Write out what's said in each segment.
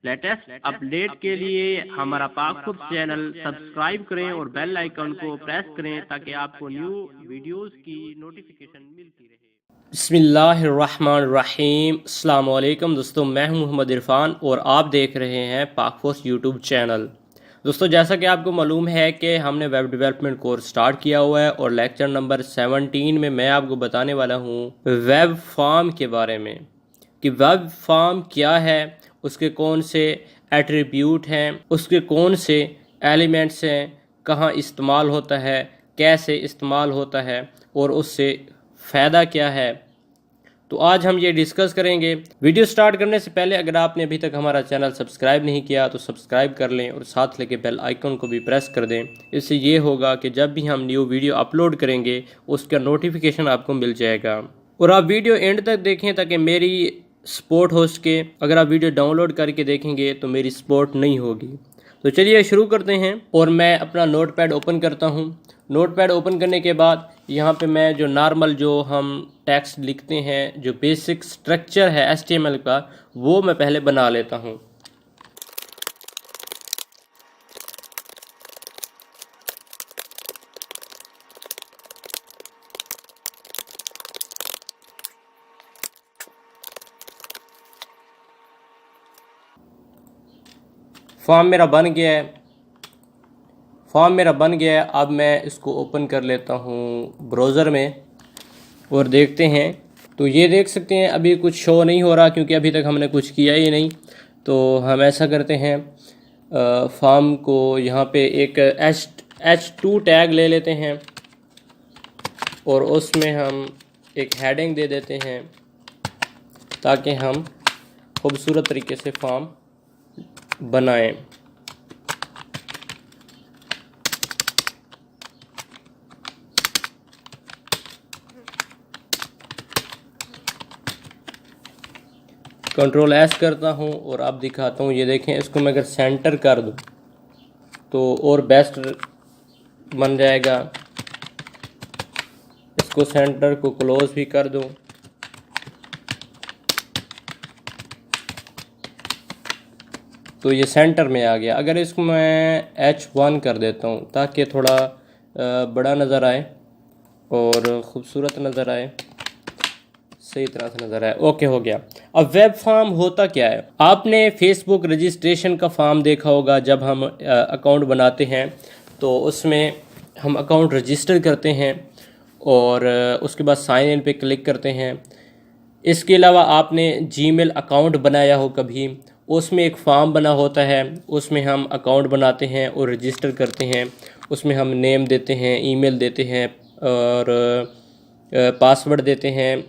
Latest update के लिए हमारा पाक फूड चैनल सब्सक्राइब करें और बेल आइकन को प्रेस करें ताकि आपको न्यू वीडियोस की नोटिफिकेशन मिलती रहे। बिस्मिल्लाहिर्रहमानिर्रहीम। अस्सलाम वालेकुम दोस्तों, मैं हूं मोहम्मद इरफान और आप देख रहे हैं पाक फूड यूट्यूब चैनल। दोस्तों, जैसा कि आपको मालूम है कि हमने वेब डेवलपमेंट कोर्स स्टार्ट किया हुआ है और लेक्चर नंबर 17 में मैं आपको बताने वाला हूं वेब फॉर्म के बारे में कि वेब फॉर्म क्या है, उसके कौन से एट्रीब्यूट हैं, उसके कौन से एलिमेंट्स हैं, कहाँ इस्तेमाल होता है, कैसे इस्तेमाल होता है और उससे फ़ायदा क्या है। तो आज हम ये डिस्कस करेंगे। वीडियो स्टार्ट करने से पहले अगर आपने अभी तक हमारा चैनल सब्सक्राइब नहीं किया तो सब्सक्राइब कर लें और साथ लेके बेल आइकन को भी प्रेस कर दें। इससे ये होगा कि जब भी हम न्यू वीडियो अपलोड करेंगे उसका नोटिफिकेशन आपको मिल जाएगा। और आप वीडियो एंड तक देखें ताकि मेरी सपोर्ट हो सके। अगर आप वीडियो डाउनलोड करके देखेंगे तो मेरी सपोर्ट नहीं होगी। तो चलिए शुरू करते हैं और मैं अपना नोटपैड ओपन करता हूं। नोटपैड ओपन करने के बाद यहाँ पे मैं जो नॉर्मल जो हम टेक्स्ट लिखते हैं, जो बेसिक स्ट्रक्चर है HTML का, वो मैं पहले बना लेता हूँ। फॉर्म मेरा बन गया है। अब मैं इसको ओपन कर लेता हूँ ब्राउज़र में और देखते हैं। तो ये देख सकते हैं अभी कुछ शो नहीं हो रहा क्योंकि अभी तक हमने कुछ किया ही नहीं। तो हम ऐसा करते हैं, फॉर्म को यहाँ पे एक H2 टैग ले लेते हैं और उसमें हम एक हेडिंग दे देते हैं ताकि हम खूबसूरत तरीके से फॉर्म बनाएं। Ctrl+S करता हूं और अब दिखाता हूं। ये देखें, इसको मैं अगर सेंटर कर दूं तो और बेस्ट बन जाएगा। इसको सेंटर को क्लोज भी कर दूं तो ये सेंटर में आ गया। अगर इसको मैं H1 कर देता हूँ ताकि थोड़ा बड़ा नज़र आए और ख़ूबसूरत नज़र आए, सही तरह से नज़र आए। ओके, हो गया। अब वेब फॉर्म होता क्या है? आपने फेसबुक रजिस्ट्रेशन का फॉर्म देखा होगा। जब हम अकाउंट बनाते हैं तो उसमें हम अकाउंट रजिस्टर करते हैं और उसके बाद साइन इन पे क्लिक करते हैं। इसके अलावा आपने जीमेल अकाउंट बनाया हो कभी, उसमें एक फॉर्म बना होता है, उसमें हम अकाउंट बनाते हैं और रजिस्टर करते हैं। उसमें हम नेम देते हैं, ईमेल देते हैं और पासवर्ड देते हैं,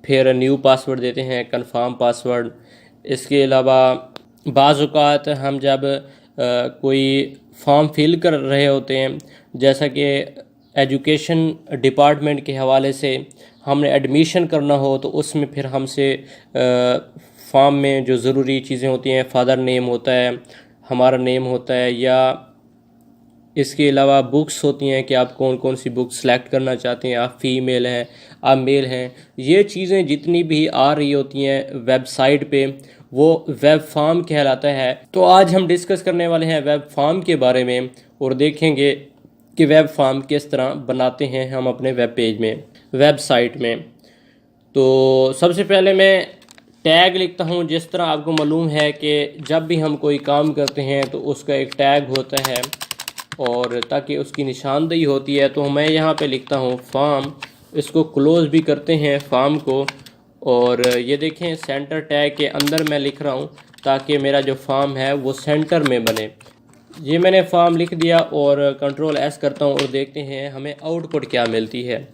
फिर न्यू पासवर्ड देते हैं, कंफर्म पासवर्ड। इसके अलावा बाज़ औक़ात हम जब कोई फॉर्म फिल कर रहे होते हैं, जैसा कि एजुकेशन डिपार्टमेंट के हवाले से हमने एडमिशन करना हो, तो उसमें फिर हमसे फॉर्म में जो ज़रूरी चीज़ें होती हैं, फादर नेम होता है, हमारा नेम होता है, या इसके अलावा बुक्स होती हैं कि आप कौन कौन सी बुक सेलेक्ट करना चाहते हैं, आप फ़ीमेल हैं, आप मेल हैं। ये चीज़ें जितनी भी आ रही होती हैं वेबसाइट पे, वो वेब फॉर्म कहलाता है। तो आज हम डिस्कस करने वाले हैं वेब फॉर्म के बारे में और देखेंगे कि वेब फॉर्म किस तरह बनाते हैं हम अपने वेब पेज में, वेबसाइट में। तो सबसे पहले मैं टैग लिखता हूँ। जिस तरह आपको मालूम है कि जब भी हम कोई काम करते हैं तो उसका एक टैग होता है और ताकि उसकी निशानदेही होती है। तो मैं यहाँ पे लिखता हूँ फॉर्म। इसको क्लोज भी करते हैं फॉर्म को और ये देखें सेंटर टैग के अंदर मैं लिख रहा हूँ ताकि मेरा जो फॉर्म है वो सेंटर में बने। ये मैंने फॉर्म लिख दिया और Ctrl+S करता हूँ और देखते हैं हमें आउटपुट क्या मिलती है।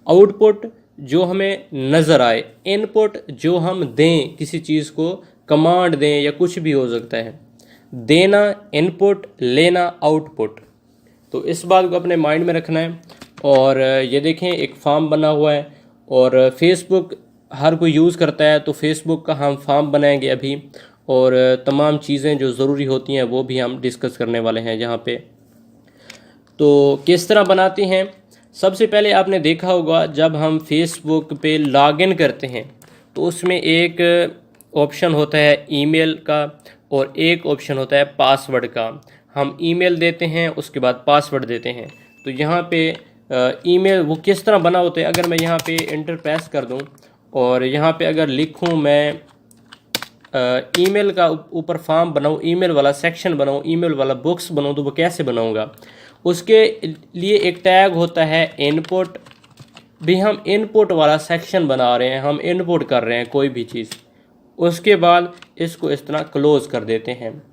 आउटपुट जो हमें नज़र आए, इनपुट जो हम दें, किसी चीज़ को कमांड दें या कुछ भी हो सकता है, देना इनपुट, लेना आउटपुट। तो इस बात को अपने माइंड में रखना है। और ये देखें एक फॉर्म बना हुआ है और फेसबुक हर कोई यूज़ करता है, तो फेसबुक का हम फॉर्म बनाएंगे अभी और तमाम चीज़ें जो ज़रूरी होती हैं वो भी हम डिस्कस करने वाले हैं यहाँ पे। तो किस तरह बनाते हैं? सबसे पहले आपने देखा होगा जब हम फेसबुक पे लॉगिन करते हैं तो उसमें एक ऑप्शन होता है ईमेल का। और एक ऑप्शन होता है पासवर्ड का। हम ईमेल देते हैं, उसके बाद पासवर्ड देते हैं। तो यहाँ पे ईमेल वो किस तरह बना होता है, अगर मैं यहाँ पे एंटर प्रेस कर दूँ और यहाँ पे अगर लिखूँ मैं ईमेल का ऊपर फॉर्म बनाऊँ, ईमेल वाला सेक्शन बनाऊँ, ईमेल वाला बॉक्स बनाऊँ, तो वो कैसे बनाऊँगा? उसके लिए एक टैग होता है इनपुट। भी हम इनपुट वाला सेक्शन बना रहे हैं, हम इनपुट कर रहे हैं कोई भी चीज़। उसके बाद इसको इस तरह क्लोज़ कर देते हैं।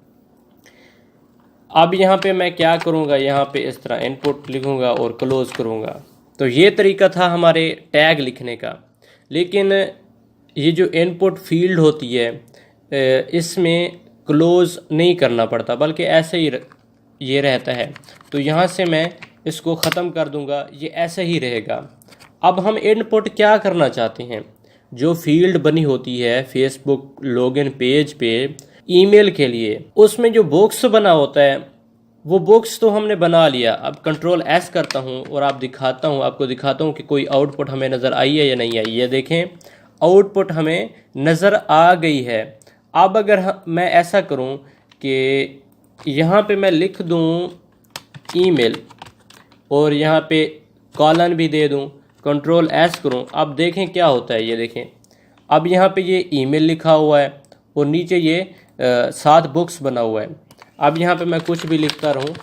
अब यहाँ पे मैं क्या करूँगा, यहाँ पे इस तरह इनपुट लिखूँगा और क्लोज़ करूँगा। तो ये तरीका था हमारे टैग लिखने का। लेकिन ये जो इनपुट फील्ड होती है इसमें क्लोज़ नहीं करना पड़ता, बल्कि ऐसे ही ये रहता है। तो यहाँ से मैं इसको ख़त्म कर दूँगा, ये ऐसे ही रहेगा। अब हम इनपुट क्या करना चाहते हैं? जो फील्ड बनी होती है फेसबुक लॉगिन पेज पे ईमेल के लिए, उसमें जो बॉक्स बना होता है वो बॉक्स तो हमने बना लिया। अब कंट्रोल एस करता हूँ और आपको दिखाता हूँ कि कोई आउटपुट हमें नज़र आई है या नहीं आई। ये देखें, आउटपुट हमें नज़र आ गई है। अब अगर मैं ऐसा करूँ कि यहाँ पे मैं लिख दूँ ईमेल और यहाँ पे कॉलन भी दे दूँ, कंट्रोल एस करूँ, अब देखें क्या होता है। ये देखें, अब यहाँ पे ये ईमेल लिखा हुआ है और नीचे ये 7 बॉक्स बना हुआ है। अब यहाँ पे मैं कुछ भी लिखता रहूँ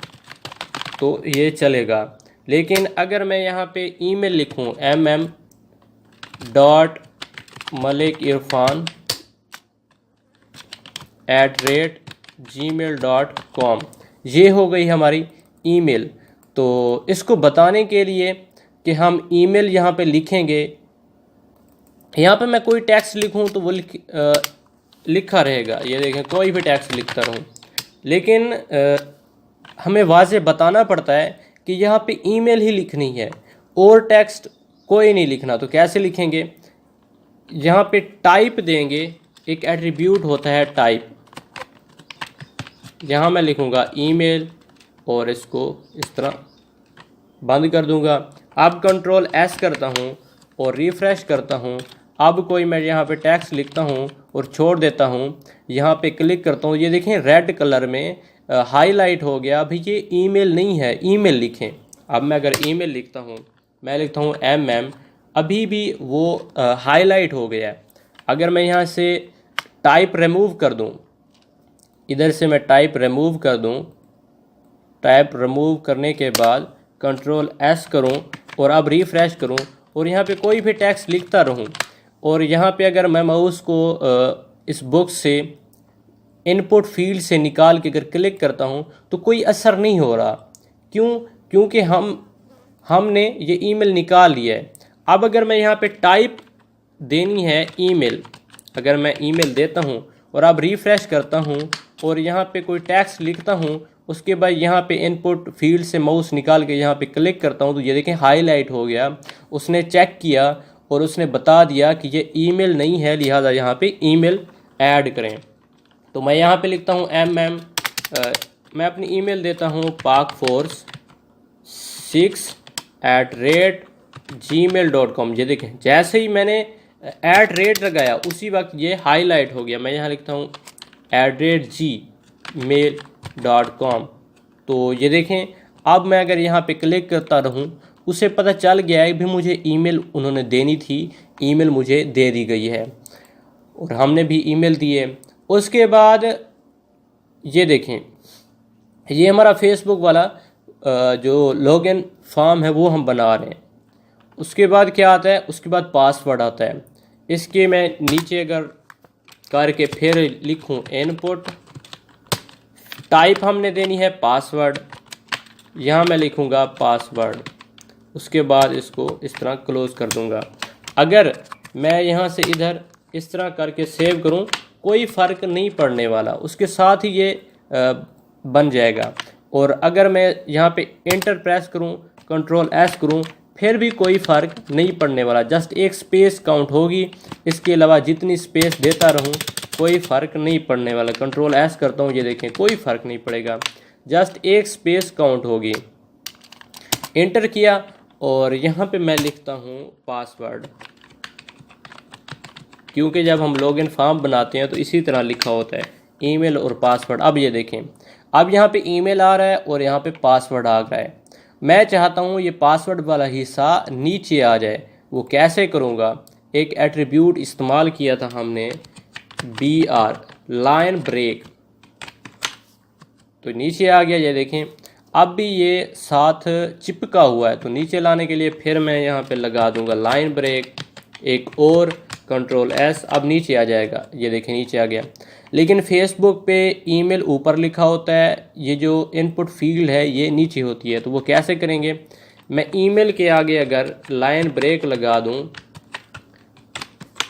तो ये चलेगा। लेकिन अगर मैं यहाँ पे ईमेल लिखूँ mm.malikirfan@gmail.com, ये हो गई हमारी ईमेल। तो इसको बताने के लिए कि हम ईमेल यहाँ पे लिखेंगे, यहाँ पे मैं कोई टेक्स्ट लिखूँ तो वो लिखा रहेगा। ये देखें, कोई भी टेक्स्ट लिखता रहूँ, लेकिन हमें वाज़े बताना पड़ता है कि यहाँ पे ईमेल ही लिखनी है और टेक्स्ट कोई नहीं लिखना। तो कैसे लिखेंगे? यहाँ पे टाइप देंगे, एक एट्रीब्यूट होता है टाइप। यहाँ मैं लिखूँगा ईमेल और इसको इस तरह बंद कर दूँगा। अब कंट्रोल एस करता हूँ और रिफ़्रेश करता हूँ। अब कोई मैं यहाँ पे टेक्स्ट लिखता हूँ और छोड़ देता हूँ, यहाँ पे क्लिक करता हूँ, ये देखें रेड कलर में हाईलाइट हो गया। अभी ये ईमेल नहीं है, ईमेल लिखें। अब मैं अगर ईमेल लिखता हूँ, मैं लिखता हूँ MM, अभी भी वो हाईलाइट हो गया है। अगर मैं यहाँ से टाइप रिमूव कर दूँ, इधर से मैं टाइप रिमूव कर दूँ, टाइप रिमूव करने के बाद कंट्रोल एस करूँ और अब रिफ़्रेश करूँ और यहाँ पे कोई भी टेक्स्ट लिखता रहूँ, और यहाँ पे अगर मैं माउस को इस बॉक्स से इनपुट फील्ड से निकाल के अगर क्लिक करता हूँ तो कोई असर नहीं हो रहा। क्यों? क्योंकि हमने ये ईमेल निकाल लिया है। अब अगर मैं यहाँ पे टाइप देनी है ईमेल, अगर मैं ईमेल देता हूँ और अब रिफ़्रेश करता हूँ और यहाँ पे कोई टेक्स्ट लिखता हूँ, उसके बाद यहाँ पे इनपुट फील्ड से माउस निकाल के यहाँ पे क्लिक करता हूँ, तो ये देखें हाईलाइट हो गया। उसने चेक किया और उसने बता दिया कि ये ईमेल नहीं है, लिहाजा यहाँ पे ईमेल ऐड करें। तो मैं यहाँ पे लिखता हूँ मैं अपनी ईमेल देता हूँ pak6@gmail.com। ये देखें, जैसे ही मैंने @ लगाया उसी वक्त ये हाईलाइट हो गया। मैं यहाँ लिखता हूँ @gmail.com। तो ये देखें, अब मैं अगर यहाँ पे क्लिक करता रहूँ, उसे पता चल गया है भी मुझे ईमेल उन्होंने देनी थी, ईमेल मुझे दे दी गई है और हमने भी ईमेल दिए। उसके बाद ये देखें, ये हमारा फेसबुक वाला जो लॉगिन फॉर्म है वो हम बना रहे हैं। उसके बाद क्या आता है? उसके बाद पासवर्ड आता है। इसके मैं नीचे अगर करके फिर लिखूं इनपुट, टाइप हमने देनी है पासवर्ड, यहाँ मैं लिखूँगा पासवर्ड। उसके बाद इसको इस तरह क्लोज़ कर दूँगा। अगर मैं यहाँ से इधर इस तरह करके सेव करूँ, कोई फ़र्क नहीं पड़ने वाला, उसके साथ ही ये बन जाएगा। और अगर मैं यहाँ पे एंटर प्रेस करूँ, कंट्रोल एस करूँ, फिर भी कोई फ़र्क नहीं पड़ने वाला। जस्ट एक स्पेस काउंट होगी, इसके अलावा जितनी स्पेस देता रहूँ कोई फ़र्क नहीं पड़ने वाला। कंट्रोल एस करता हूँ, ये देखें कोई फ़र्क नहीं पड़ेगा, जस्ट एक स्पेस काउंट होगी। एंटर किया और यहाँ पे मैं लिखता हूँ पासवर्ड, क्योंकि जब हम लॉगिन फॉर्म बनाते हैं तो इसी तरह लिखा होता है ईमेल और पासवर्ड। अब ये देखें, अब यहाँ पे ईमेल आ रहा है और यहाँ पे पासवर्ड आ रहा है। मैं चाहता हूँ ये पासवर्ड वाला हिस्सा नीचे आ जाए। वो कैसे करूँगा, एक एट्रीब्यूट इस्तेमाल किया था हमने BR लाइन ब्रेक, तो नीचे आ गया। ये देखें अब भी ये साथ चिपका हुआ है, तो नीचे लाने के लिए फिर मैं यहाँ पे लगा दूंगा लाइन ब्रेक, एक और Ctrl+S, अब नीचे आ जाएगा। ये देखें नीचे आ गया। लेकिन फेसबुक पे ईमेल ऊपर लिखा होता है, ये जो इनपुट फील्ड है ये नीचे होती है। तो वो कैसे करेंगे, मैं ईमेल के आगे अगर लाइन ब्रेक लगा दूं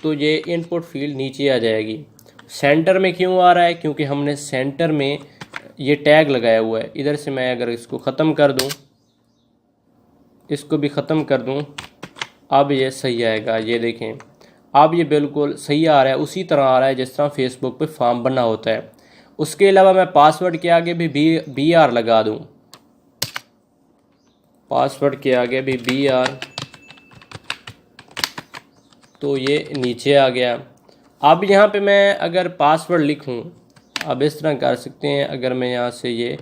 तो ये इनपुट फील्ड नीचे आ जाएगी। सेंटर में क्यों आ रहा है, क्योंकि हमने सेंटर में ये टैग लगाया हुआ है। इधर से मैं अगर इसको ख़त्म कर दूं, इसको भी ख़त्म कर दूं, अब ये सही आएगा। ये देखें अब ये बिल्कुल सही आ रहा है, उसी तरह आ रहा है जिस तरह फेसबुक पे फॉर्म बनना होता है। उसके अलावा मैं पासवर्ड के आगे भी BR लगा दूं, पासवर्ड के आगे भी BR, तो ये नीचे आ गया। अब यहाँ पे मैं अगर पासवर्ड लिखूँ, अब इस तरह कर सकते हैं, अगर मैं यहाँ से ये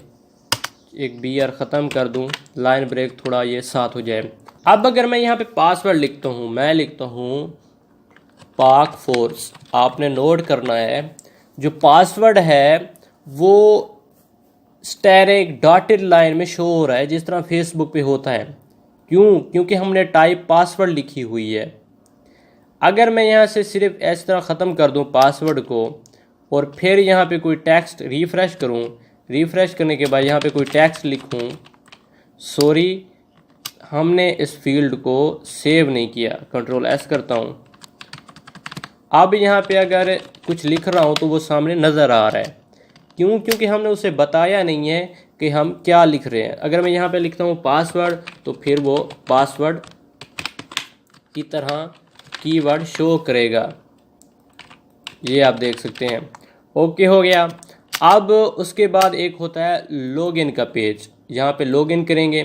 एक BR ख़त्म कर दूँ, लाइन ब्रेक थोड़ा ये साथ हो जाए। अब अगर मैं यहाँ पे पासवर्ड लिखता हूँ, मैं लिखता हूँ पाक फोर्स, आपने नोट करना है जो पासवर्ड है वो स्टैटिक डॉटेड लाइन में शो हो रहा है जिस तरह फेसबुक पे होता है। क्यों, क्योंकि हमने टाइप पासवर्ड लिखी हुई है। अगर मैं यहाँ से सिर्फ इस तरह ख़त्म कर दूँ पासवर्ड को और फिर यहाँ पे कोई टेक्स्ट रिफ़्रेश करूँ, रिफ़्रेश करने के बाद यहाँ पे कोई टेक्स्ट लिखूँ, सॉरी हमने इस फील्ड को सेव नहीं किया, Ctrl+S करता हूँ। अब यहाँ पे अगर कुछ लिख रहा हूँ तो वो सामने नज़र आ रहा है। क्यों, क्योंकि हमने उसे बताया नहीं है कि हम क्या लिख रहे हैं। अगर मैं यहाँ पे लिखता हूँ पासवर्ड तो फिर वो पासवर्ड की तरह कीवर्ड शो करेगा, ये आप देख सकते हैं। ओके हो गया। अब उसके बाद एक होता है लॉगिन का पेज, यहाँ पे लॉगिन करेंगे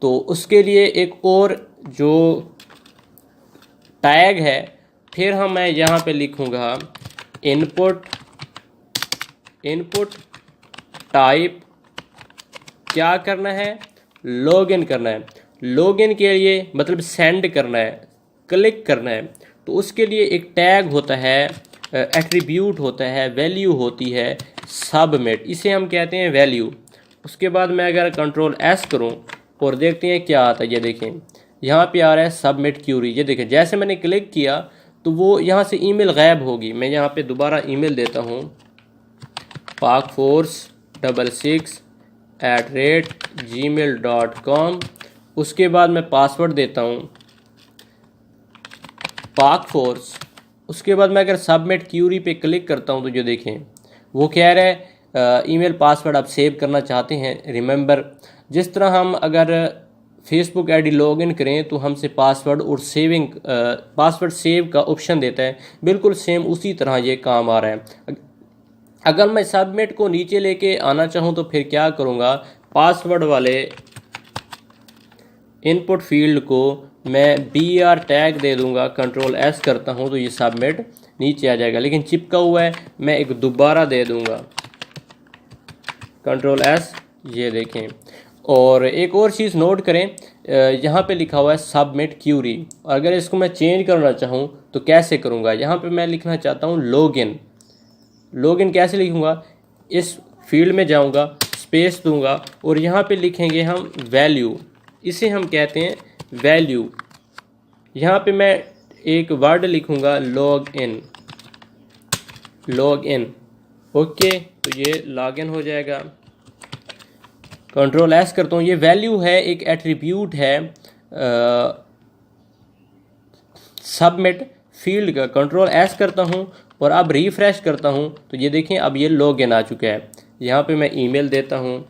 तो उसके लिए एक और जो टैग है, फिर मैं यहाँ पे लिखूँगा इनपुट टाइप, क्या करना है, लॉगिन करना है। लॉगिन के लिए मतलब सेंड करना है, क्लिक करना है, तो उसके लिए एक टैग होता है, एट्रीब्यूट होता है, वैल्यू होती है सबमिट, इसे हम कहते हैं वैल्यू। उसके बाद मैं अगर Ctrl+S करूं और देखते हैं क्या आता है। ये देखें यहाँ पे आ रहा है सबमिट क्यूरी। ये देखें जैसे मैंने क्लिक किया तो वो यहाँ से ईमेल गायब होगी। मैं यहाँ पे दोबारा ईमेल देता हूँ pakforce66@gmail.com। उसके बाद मैं पासवर्ड देता हूँ pakforce। उसके बाद मैं अगर सबमिट क्यूरी पे क्लिक करता हूँ तो जो देखें वो कह रहा है ईमेल पासवर्ड आप सेव करना चाहते हैं, रिमेंबर। जिस तरह हम अगर फेसबुक आईडी लॉगिन करें तो हमसे पासवर्ड और पासवर्ड सेव का ऑप्शन देता है, बिल्कुल सेम उसी तरह ये काम आ रहा है। अगर मैं सबमिट को नीचे लेके आना चाहूँ तो फिर क्या करूँगा, पासवर्ड वाले इनपुट फील्ड को मैं BR टैग दे दूँगा, Ctrl+S करता हूँ तो ये सबमिट नीचे आ जाएगा। लेकिन चिपका हुआ है, मैं एक दोबारा दे दूँगा Ctrl+S, ये देखें। और एक और चीज़ नोट करें, यहाँ पे लिखा हुआ है सबमिट क्यूरी। अगर इसको मैं चेंज करना चाहूँ तो कैसे करूँगा, यहाँ पे मैं लिखना चाहता हूँ लॉगिन। लॉगिन कैसे लिखूँगा, इस फील्ड में जाऊँगा, स्पेस दूँगा और यहाँ पे लिखेंगे हम वैल्यू, इसे हम कहते हैं वैल्यू। यहाँ पे मैं एक वर्ड लिखूँगा लॉगिन। ओके, तो ये लॉगिन हो जाएगा। Ctrl+S करता हूँ, ये वैल्यू है, एक एट्रीब्यूट है सबमिट फील्ड का। Ctrl+S करता हूँ और अब रिफ़्रेश करता हूँ तो ये देखें अब ये लॉगिन आ चुका है। यहाँ पे मैं ईमेल देता हूँ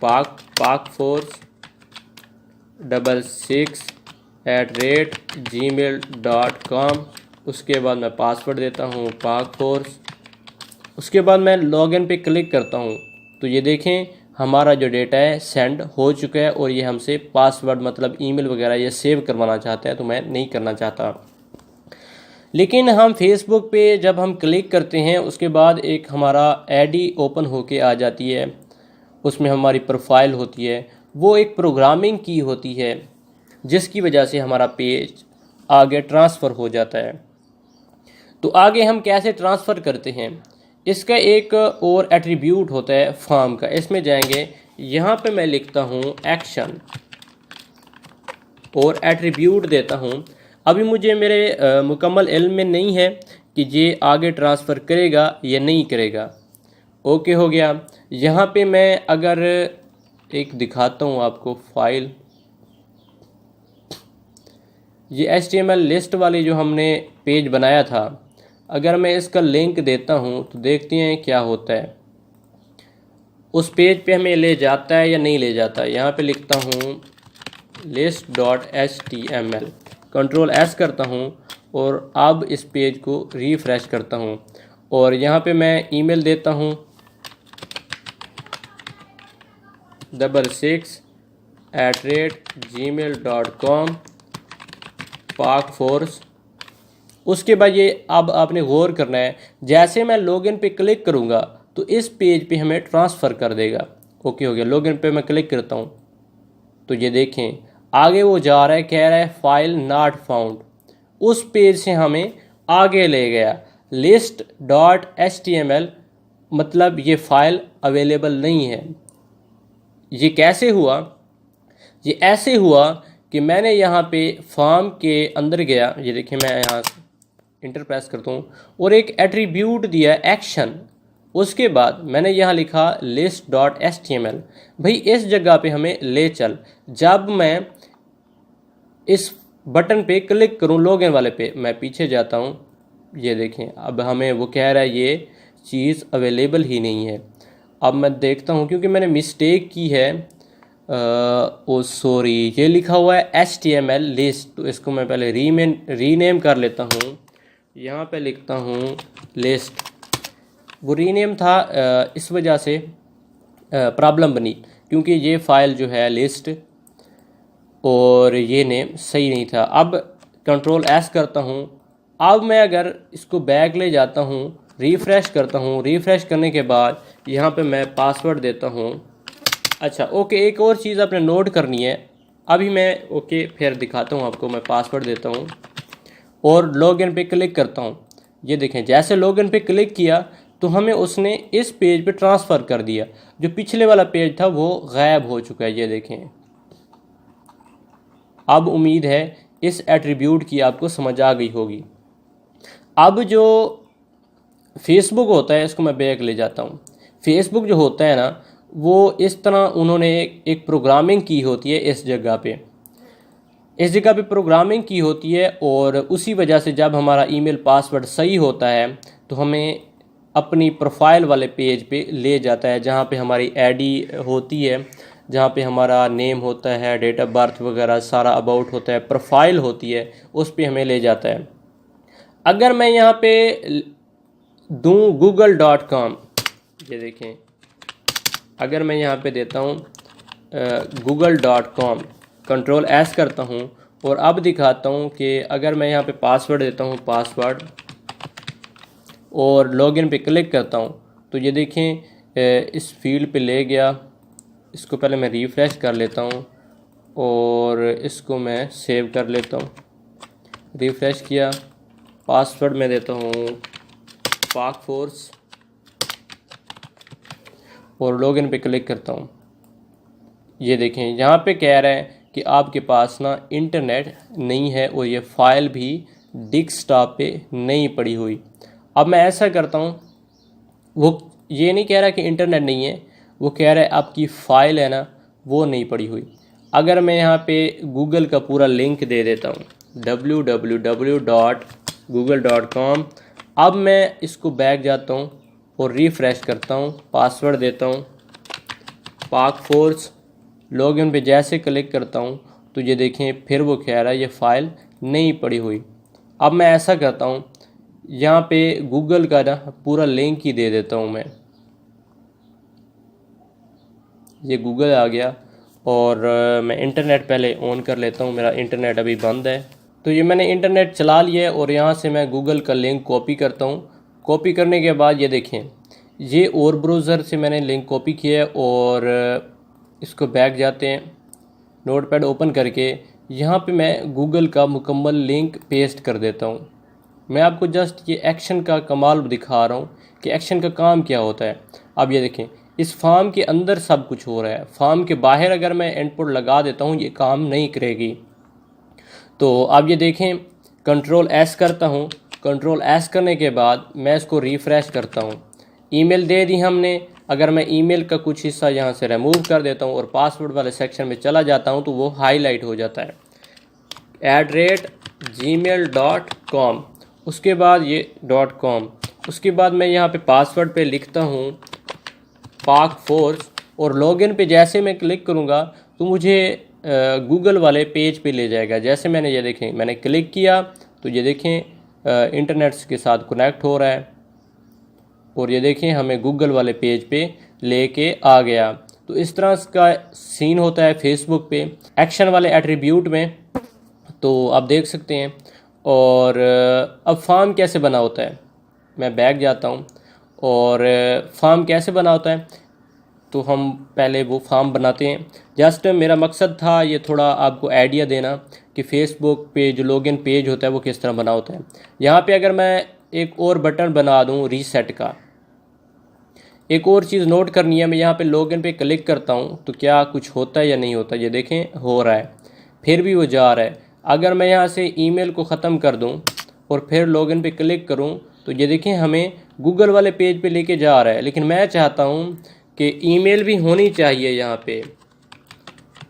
pakforce66@gmail.com। उसके बाद मैं पासवर्ड देता हूँ pakforce। उसके बाद मैं लॉगिन पे क्लिक करता हूँ तो ये देखें हमारा जो डेटा है सेंड हो चुका है और ये हमसे पासवर्ड मतलब ईमेल वगैरह ये सेव करवाना चाहता है, तो मैं नहीं करना चाहता। लेकिन हम फेसबुक पे जब हम क्लिक करते हैं उसके बाद एक हमारा आईडी ओपन होके आ जाती है, उसमें हमारी प्रोफाइल होती है, वो एक प्रोग्रामिंग की होती है जिसकी वजह से हमारा पेज आगे ट्रांसफ़र हो जाता है। तो आगे हम कैसे ट्रांसफ़र करते हैं, इसका एक और एट्रीब्यूट होता है फॉर्म का। इसमें जाएंगे, यहाँ पे मैं लिखता हूँ एक्शन और एट्रीब्यूट देता हूँ। अभी मुझे मेरे मुकम्मल इल्म में नहीं है कि ये आगे ट्रांसफ़र करेगा या नहीं करेगा। ओके हो गया। यहाँ पे मैं अगर एक दिखाता हूँ आपको फाइल, ये HTML लिस्ट वाली जो हमने पेज बनाया था, अगर मैं इसका लिंक देता हूँ तो देखते हैं क्या होता है। उस पेज पे हमें ले जाता है या नहीं ले जाता। यहाँ पे लिखता हूँ list.html, कंट्रोल S करता हूँ और अब इस पेज को रिफ़्रेश करता हूँ और यहाँ पे मैं ईमेल देता हूँ 66@gmail.com पाकफोर्स। उसके बाद ये अब आपने गौर करना है, जैसे मैं लॉगिन पे क्लिक करूँगा तो इस पेज पे हमें ट्रांसफ़र कर देगा। ओके हो गया। लॉगिन पे मैं क्लिक करता हूँ तो ये देखें आगे वो जा रहा है, कह रहा है फाइल नॉट फाउंड। उस पेज से हमें आगे ले गया list.html, मतलब ये फ़ाइल अवेलेबल नहीं है। ये कैसे हुआ? ये ऐसे हुआ कि मैंने यहाँ पे फॉर्म के अंदर गया, ये देखिए मैं यहाँ इंटर प्रेस करता हूँ और एक एट्रीब्यूट दिया एक्शन। उसके बाद मैंने यहाँ लिखा list.html। भाई इस जगह पे हमें ले चल। जब मैं इस बटन पे क्लिक करूँ लॉगिन वाले पे, मैं पीछे जाता हूँ, ये देखें अब हमें वो कह रहा है ये चीज़ अवेलेबल ही नहीं है। अब मैं देखता हूँ क्योंकि मैंने मिस्टेक की है, ओ सॉरी, ये लिखा हुआ है HTML लिस्ट, तो इसको मैं पहले रीनेम कर लेता हूँ। यहाँ पे लिखता हूँ लिस्ट। वो रीनेम था, इस वजह से प्रॉब्लम बनी क्योंकि ये फ़ाइल जो है लिस्ट और ये नेम सही नहीं था। अब कंट्रोल S करता हूँ। अब मैं अगर इसको बैक ले जाता हूँ, रिफ़्रेश करता हूँ, रिफ़्रेश करने के बाद यहाँ पे मैं पासवर्ड देता हूँ। अच्छा ओके, एक और चीज़ आपने नोट करनी है। अभी मैं ओके फिर दिखाता हूँ आपको। मैं पासवर्ड देता हूँ और लॉगिन पे क्लिक करता हूँ। ये देखें जैसे लॉगिन पे क्लिक किया तो हमें उसने इस पेज पे ट्रांसफ़र कर दिया। जो पिछले वाला पेज था वो गायब हो चुका है। ये देखें, अब उम्मीद है इस एट्रीब्यूट की आपको समझ आ गई होगी। अब जो फेसबुक होता है, इसको मैं बैक ले जाता हूँ। फेसबुक जो होता है ना, वो इस तरह उन्होंने एक प्रोग्रामिंग की होती है इस जगह पे प्रोग्रामिंग की होती है और उसी वजह से जब हमारा ईमेल पासवर्ड सही होता है तो हमें अपनी प्रोफाइल वाले पेज पे ले जाता है, जहाँ पे हमारी आईडी होती है, जहाँ पे हमारा नेम होता है, डेट ऑफ बर्थ वगैरह सारा अबाउट होता है, प्रोफाइल होती है, उस पे हमें ले जाता है। अगर मैं यहाँ पे दूँ google.com, ये देखें, अगर मैं यहाँ पे देता हूँ google.com, कंट्रोल S करता हूँ और अब दिखाता हूँ कि अगर मैं यहाँ पे पासवर्ड देता हूँ, पासवर्ड, और लॉगिन पे क्लिक करता हूँ तो ये देखें इस फील्ड पे ले गया। इसको पहले मैं रिफ़्रेश कर लेता हूँ और इसको मैं सेव कर लेता हूँ। रिफ़्रेश किया, पासवर्ड मैं देता हूँ पाकफोर्स और लॉगिन पे क्लिक करता हूँ। ये देखें यहाँ पे कह रहा है कि आपके पास ना इंटरनेट नहीं है और ये फ़ाइल भी डेस्कटॉप पे नहीं पड़ी हुई। अब मैं ऐसा करता हूँ, वो ये नहीं कह रहा कि इंटरनेट नहीं है, वो कह रहा है आपकी फ़ाइल है ना वो नहीं पड़ी हुई। अगर मैं यहाँ पे गूगल का पूरा लिंक दे देता हूँ www.google.com, अब मैं इसको बैक जाता हूँ और रिफ़्रेश करता हूँ, पासवर्ड देता हूँ पाकफोर्स, लॉगिन पे जैसे क्लिक करता हूँ तो ये देखें फिर वो कह रहा है ये फ़ाइल नहीं पड़ी हुई। अब मैं ऐसा करता हूँ, यहाँ पे गूगल का ना पूरा लिंक ही दे देता हूँ मैं। ये गूगल आ गया और मैं इंटरनेट पहले ऑन कर लेता हूँ, मेरा इंटरनेट अभी बंद है। तो ये मैंने इंटरनेट चला लिया है और यहाँ से मैं गूगल का लिंक कॉपी करता हूँ। कॉपी करने के बाद ये देखें, ये और ब्राउज़र से मैंने लिंक कॉपी किया है और इसको बैक जाते हैं, नोटपैड ओपन करके यहाँ पे मैं गूगल का मुकम्मल लिंक पेस्ट कर देता हूँ। मैं आपको जस्ट ये एक्शन का कमाल दिखा रहा हूँ कि एक्शन का काम क्या होता है। अब ये देखें, इस फॉर्म के अंदर सब कुछ हो रहा है, फॉर्म के बाहर अगर मैं इनपुट लगा देता हूँ ये काम नहीं करेगी। तो अब ये देखें, कंट्रोल एस करता हूँ, कंट्रोल एस करने के बाद मैं इसको रिफ़्रेश करता हूँ। ईमेल दे दी हमने, अगर मैं ईमेल का कुछ हिस्सा यहाँ से रिमूव कर देता हूँ और पासवर्ड वाले सेक्शन में चला जाता हूँ तो वो हाईलाइट हो जाता है @gmail.com। उसके बाद ये .com, उसके बाद मैं यहाँ पे पासवर्ड पे लिखता हूँ पाक फोर्स और लॉगिन पे जैसे मैं क्लिक करूँगा तो मुझे गूगल वाले पेज पे ले जाएगा। जैसे मैंने ये देखें, मैंने क्लिक किया तो ये देखें इंटरनेट के साथ कनेक्ट हो रहा है और ये देखें हमें गूगल वाले पेज पे लेके आ गया। तो इस तरह का सीन होता है फेसबुक पे एक्शन वाले एट्रीब्यूट में, तो आप देख सकते हैं। और अब फॉर्म कैसे बना होता है, मैं बैक जाता हूँ और फॉर्म कैसे बना होता है तो हम पहले वो फॉर्म बनाते हैं। जस्ट मेरा मकसद था ये थोड़ा आपको आइडिया देना कि फ़ेसबुक पे जो लॉगिन पेज होता है वो किस तरह बना होता है। यहाँ पे अगर मैं एक और बटन बना दूँ रीसेट का, एक और चीज़ नोट करनी है, मैं यहाँ पे लॉगिन पे क्लिक करता हूँ तो क्या कुछ होता है या नहीं होता, ये देखें हो रहा है, फिर भी वो जा रहा है। अगर मैं यहाँ से ईमेल को ख़त्म कर दूँ और फिर लॉगिन पे क्लिक करूँ तो ये देखें हमें गूगल वाले पेज पे लेके जा रहा है। लेकिन मैं चाहता हूँ कि ईमेल भी होनी चाहिए यहाँ पे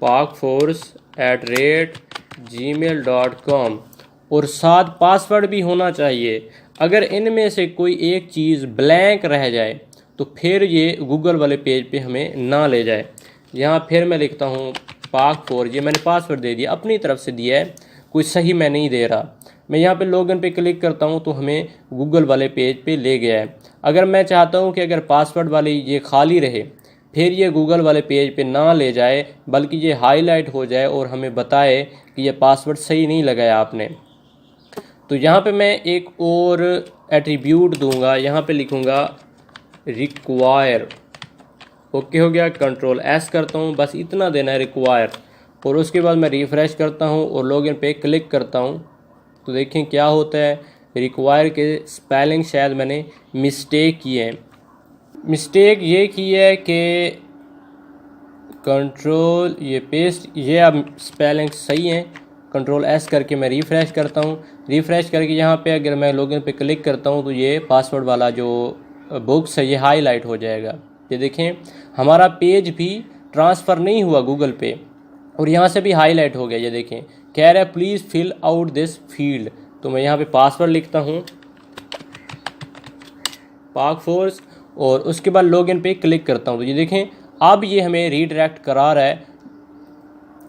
pakforce@gmail.com और साथ पासवर्ड भी होना चाहिए। अगर इनमें से कोई एक चीज़ ब्लैंक रह जाए तो फिर ये गूगल वाले पेज पे हमें ना ले जाए। यहाँ फिर मैं लिखता हूँ pakforce, ये मैंने पासवर्ड दे दिया, अपनी तरफ से दिया है, कोई सही मैं नहीं दे रहा। मैं यहाँ पे लॉगिन पे क्लिक करता हूँ तो हमें गूगल वाले पेज पे ले गया है। अगर मैं चाहता हूँ कि अगर पासवर्ड वाली ये खाली रहे फिर ये गूगल वाले पेज पे ना ले जाए बल्कि ये हाईलाइट हो जाए और हमें बताए कि ये पासवर्ड सही नहीं लगाया आपने, तो यहाँ पे मैं एक और एट्रीब्यूट दूंगा, यहाँ पे लिखूँगा रिक्वायर। ओके हो गया, कंट्रोल एस करता हूँ, बस इतना देना है रिक्वायर। और उसके बाद मैं रिफ़्रेश करता हूँ और लॉगिन पे क्लिक करता हूँ तो देखें क्या होता है। रिक्वायर के स्पेलिंग शायद मैंने मिस्टेक की है, मिस्टेक ये की है कि कंट्रोल ये पेस्ट, ये अब स्पेलिंग सही है। कंट्रोल एस करके मैं रिफ़्रेश करता हूँ, रिफ़्रेश करके यहाँ पे अगर मैं लॉगिन पे क्लिक करता हूँ तो ये पासवर्ड वाला जो बॉक्स है ये हाईलाइट हो जाएगा। ये देखें हमारा पेज भी ट्रांसफ़र नहीं हुआ गूगल पे और यहाँ से भी हाईलाइट हो गया। ये देखें कह रहा है please fill out this field, तो मैं यहाँ पे पासवर्ड लिखता हूँ pakforce और उसके बाद लॉगिन पे क्लिक करता हूँ तो ये देखें अब ये हमें रीडायरेक्ट करा रहा है,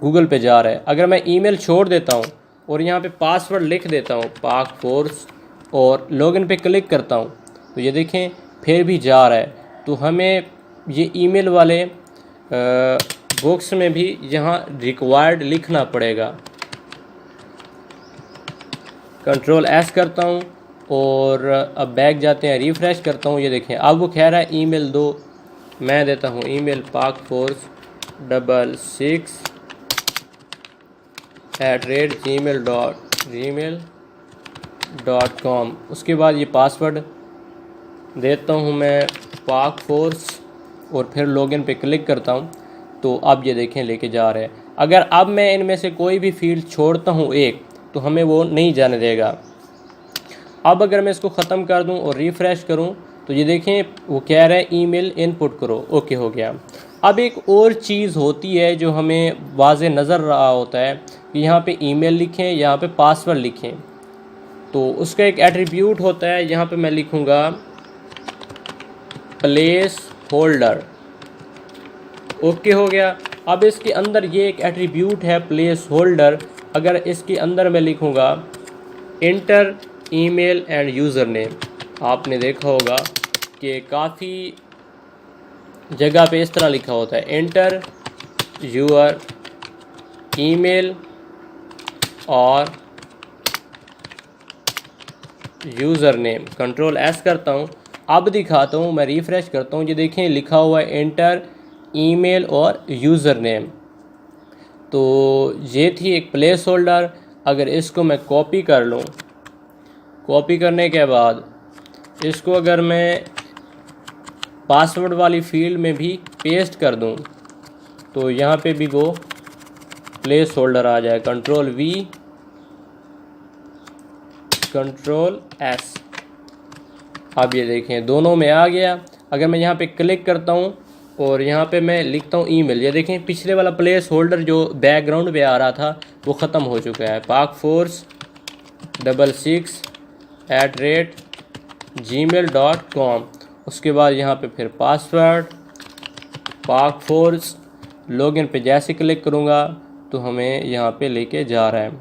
गूगल पे जा रहा है। अगर मैं ईमेल छोड़ देता हूँ और यहाँ पे पासवर्ड लिख देता हूँ pakforce और लॉगिन पे क्लिक करता हूँ तो ये देखें फिर भी जा रहा है। तो हमें ये ईमेल वाले बॉक्स में भी यहाँ रिक्वायर्ड लिखना पड़ेगा। कंट्रोल एस करता हूँ और अब बैक जाते हैं, रिफ़्रेश करता हूँ। ये देखें अब वो कह रहा है ईमेल दो, मैं देता हूँ ईमेल pakforce66@gmail.com। उसके बाद ये पासवर्ड देता हूँ मैं pakforce और फिर लॉगिन पे क्लिक करता हूँ तो अब ये देखें लेके जा रहे हैं। अगर अब मैं इनमें से कोई भी फील्ड छोड़ता हूँ एक तो हमें वो नहीं जाने देगा। अब अगर मैं इसको ख़त्म कर दूं और रिफ़्रेश करूं तो ये देखें वो कह रहा है ईमेल इनपुट करो। ओके हो गया। अब एक और चीज़ होती है जो हमें वाज़े नज़र रहा होता है कि यहाँ पे ईमेल लिखें, यहाँ पे पासवर्ड लिखें, तो उसका एक एट्रीब्यूट होता है। यहाँ पे मैं लिखूँगा प्लेस होल्डर। ओके हो गया। अब इसके अंदर ये एक एट्रीब्यूट है प्लेस होल्डर। अगर इसके अंदर मैं लिखूँगा inter email end user name, आपने देखा होगा कि काफ़ी जगह पे इस तरह लिखा होता है इंटर यूर ईमेल और यूज़र नेम, कंट्रोल एस करता हूँ। अब दिखाता हूँ, मैं रिफ़्रेश करता हूँ, ये देखें लिखा हुआ है एंटर ईमेल और यूज़र नेम। तो ये थी एक प्लेस होल्डर। अगर इसको मैं कॉपी कर लूँ, कॉपी करने के बाद इसको अगर मैं पासवर्ड वाली फील्ड में भी पेस्ट कर दूँ तो यहाँ पे भी वो प्लेस होल्डर आ जाए। कंट्रोल वी, कंट्रोल एस, अब ये देखें दोनों में आ गया। अगर मैं यहाँ पे क्लिक करता हूँ और यहाँ पे मैं लिखता हूँ ईमेल, ये देखें पिछले वाला प्लेस होल्डर जो बैकग्राउंड पे आ रहा था वो ख़त्म हो चुका है। pakforce66@gmail.com, उसके बाद यहाँ पे फिर पासवर्ड pakforce, लॉगिन पे जैसे क्लिक करूँगा तो हमें यहाँ पे लेके जा रहा है।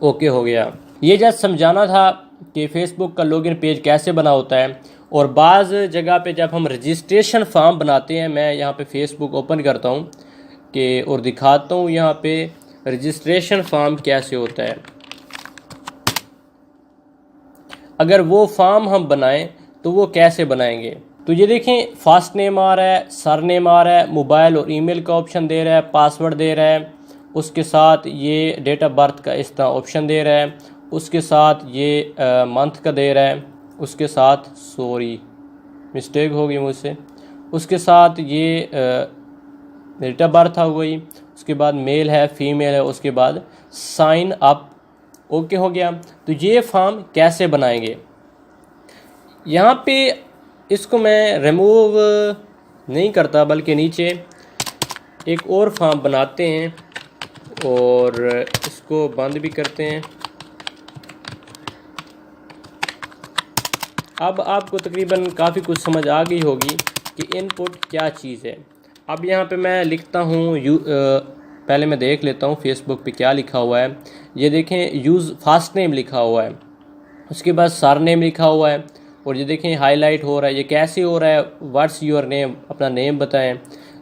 ओके हो गया। ये जस्ट समझाना था कि फ़ेसबुक का लॉगिन पेज कैसे बना होता है। और बाज़ जगह पे जब हम रजिस्ट्रेशन फॉर्म बनाते हैं, मैं यहाँ पे फ़ेसबुक ओपन करता हूँ कि और दिखाता हूँ यहाँ पे रजिस्ट्रेशन फॉर्म कैसे होता है। अगर वो फॉर्म हम बनाएं तो वो कैसे बनाएंगे, तो ये देखें फर्स्ट नेम आ रहा है, सर नेम आ रहा है, मोबाइल और ईमेल का ऑप्शन दे रहा है, पासवर्ड दे रहा है, उसके साथ ये डेट ऑफ बर्थ का इस तरह ऑप्शन दे रहा है, उसके साथ ये मंथ का दे रहा है, उसके साथ सॉरी मिस्टेक हो गई मुझसे, उसके साथ ये डेट ऑफ बर्थ हो गई, उसके बाद मेल है फीमेल है, उसके बाद साइन अप। ओके हो गया। तो ये फॉर्म कैसे बनाएंगे, यहाँ पे इसको मैं रिमूव नहीं करता बल्कि नीचे एक और फॉर्म बनाते हैं और इसको बंद भी करते हैं। अब आपको तकरीबन काफ़ी कुछ समझ आ गई होगी कि इनपुट क्या चीज़ है। अब यहाँ पे मैं लिखता हूँ पहले मैं देख लेता हूँ फेसबुक पे क्या लिखा हुआ है। ये देखें यूज़ फर्स्ट नेम लिखा हुआ है, उसके बाद सर नेम लिखा हुआ है, और ये देखें हाईलाइट हो रहा है। ये कैसे हो रहा है, व्हाट्स योर नेम, अपना नेम बताएं।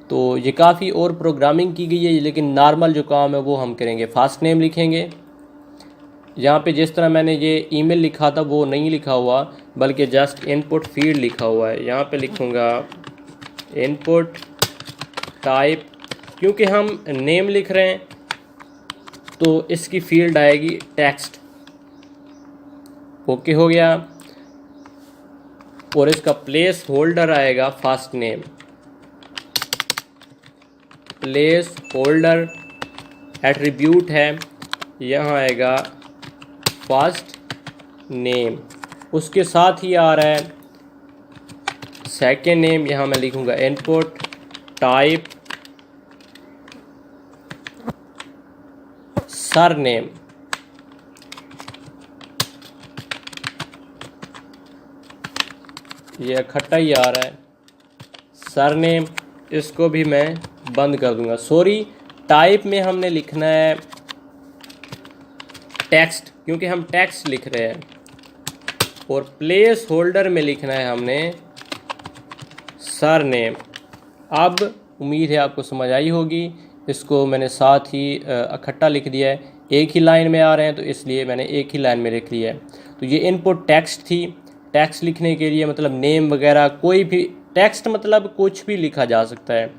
तो ये काफ़ी और प्रोग्रामिंग की गई है, लेकिन नॉर्मल जो काम है वो हम करेंगे। फर्स्ट नेम लिखेंगे, यहाँ पे जिस तरह मैंने ये ईमेल लिखा था वो नहीं लिखा हुआ बल्कि जस्ट इनपुट फील्ड लिखा हुआ है। यहाँ पे लिखूँगा इनपुट टाइप, क्योंकि हम नेम लिख रहे हैं तो इसकी फील्ड आएगी टेक्स्ट। ओके हो गया। और इसका प्लेस होल्डर आएगा first name, place holder attribute है, यहाँ आएगा फर्स्ट नेम, उसके साथ ही आ रहा है सेकेंड नेम। यहाँ मैं लिखूँगा इनपुट टाइप सर नेम, ये इकट्ठा ही आ रहा है सर नेम, इसको भी मैं बंद कर दूंगा। सॉरी, टाइप में हमने लिखना है टेक्स्ट, क्योंकि हम टेक्स्ट लिख रहे हैं, और प्लेस होल्डर में लिखना है हमने सर नेम। अब उम्मीद है आपको समझ आई होगी। इसको मैंने साथ ही इकट्ठा लिख दिया है, एक ही लाइन में आ रहे हैं तो इसलिए मैंने एक ही लाइन में लिख लिया है। तो ये इनपुट टेक्स्ट थी। टेक्स्ट लिखने के लिए मतलब नेम वगैरह कोई भी टेक्स्ट मतलब कुछ भी लिखा जा सकता है,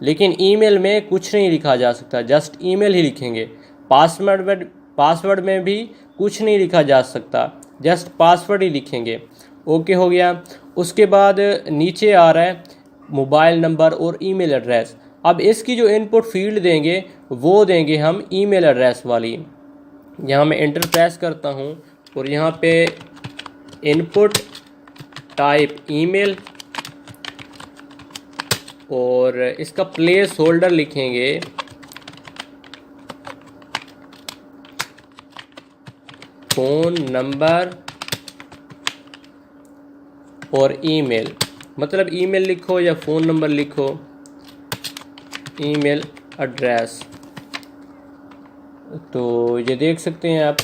लेकिन ईमेल में कुछ नहीं लिखा जा सकता, जस्ट ईमेल ही लिखेंगे। पासवर्ड में भी कुछ नहीं लिखा जा सकता, जस्ट पासवर्ड ही लिखेंगे। ओके हो गया। उसके बाद नीचे आ रहा है मोबाइल नंबर और ईमेल एड्रेस। अब इसकी जो इनपुट फील्ड देंगे वो देंगे हम ईमेल एड्रेस वाली। यहाँ मैं एंटर प्रेस करता हूँ और यहाँ पे इनपुट टाइप ईमेल, और इसका प्लेस होल्डर लिखेंगे फ़ोन नंबर और ईमेल, मतलब ईमेल लिखो या फ़ोन नंबर लिखो, ईमेल एड्रेस। तो ये देख सकते हैं आप।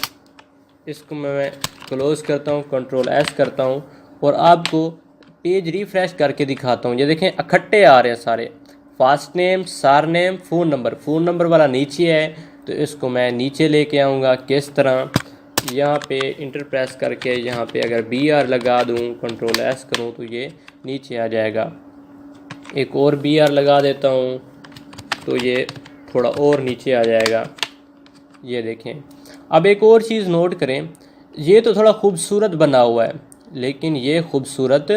इसको मैं क्लोज़ करता हूँ, कंट्रोल एस करता हूँ और आपको पेज रिफ़्रेश करके दिखाता हूँ। ये देखें इकट्ठे आ रहे हैं सारे, first name, sir name, phone number. Phone number वाला नीचे है तो इसको मैं नीचे लेके आऊँगा। किस तरह, यहाँ पे इंटर प्रेस करके यहाँ पे अगर BR लगा दूँ, कंट्रोल S करूँ तो ये नीचे आ जाएगा। एक और BR लगा देता हूँ तो ये थोड़ा और नीचे आ जाएगा। ये देखें। अब एक और चीज़ नोट करें, ये तो थोड़ा खूबसूरत बना हुआ है, लेकिन ये खूबसूरत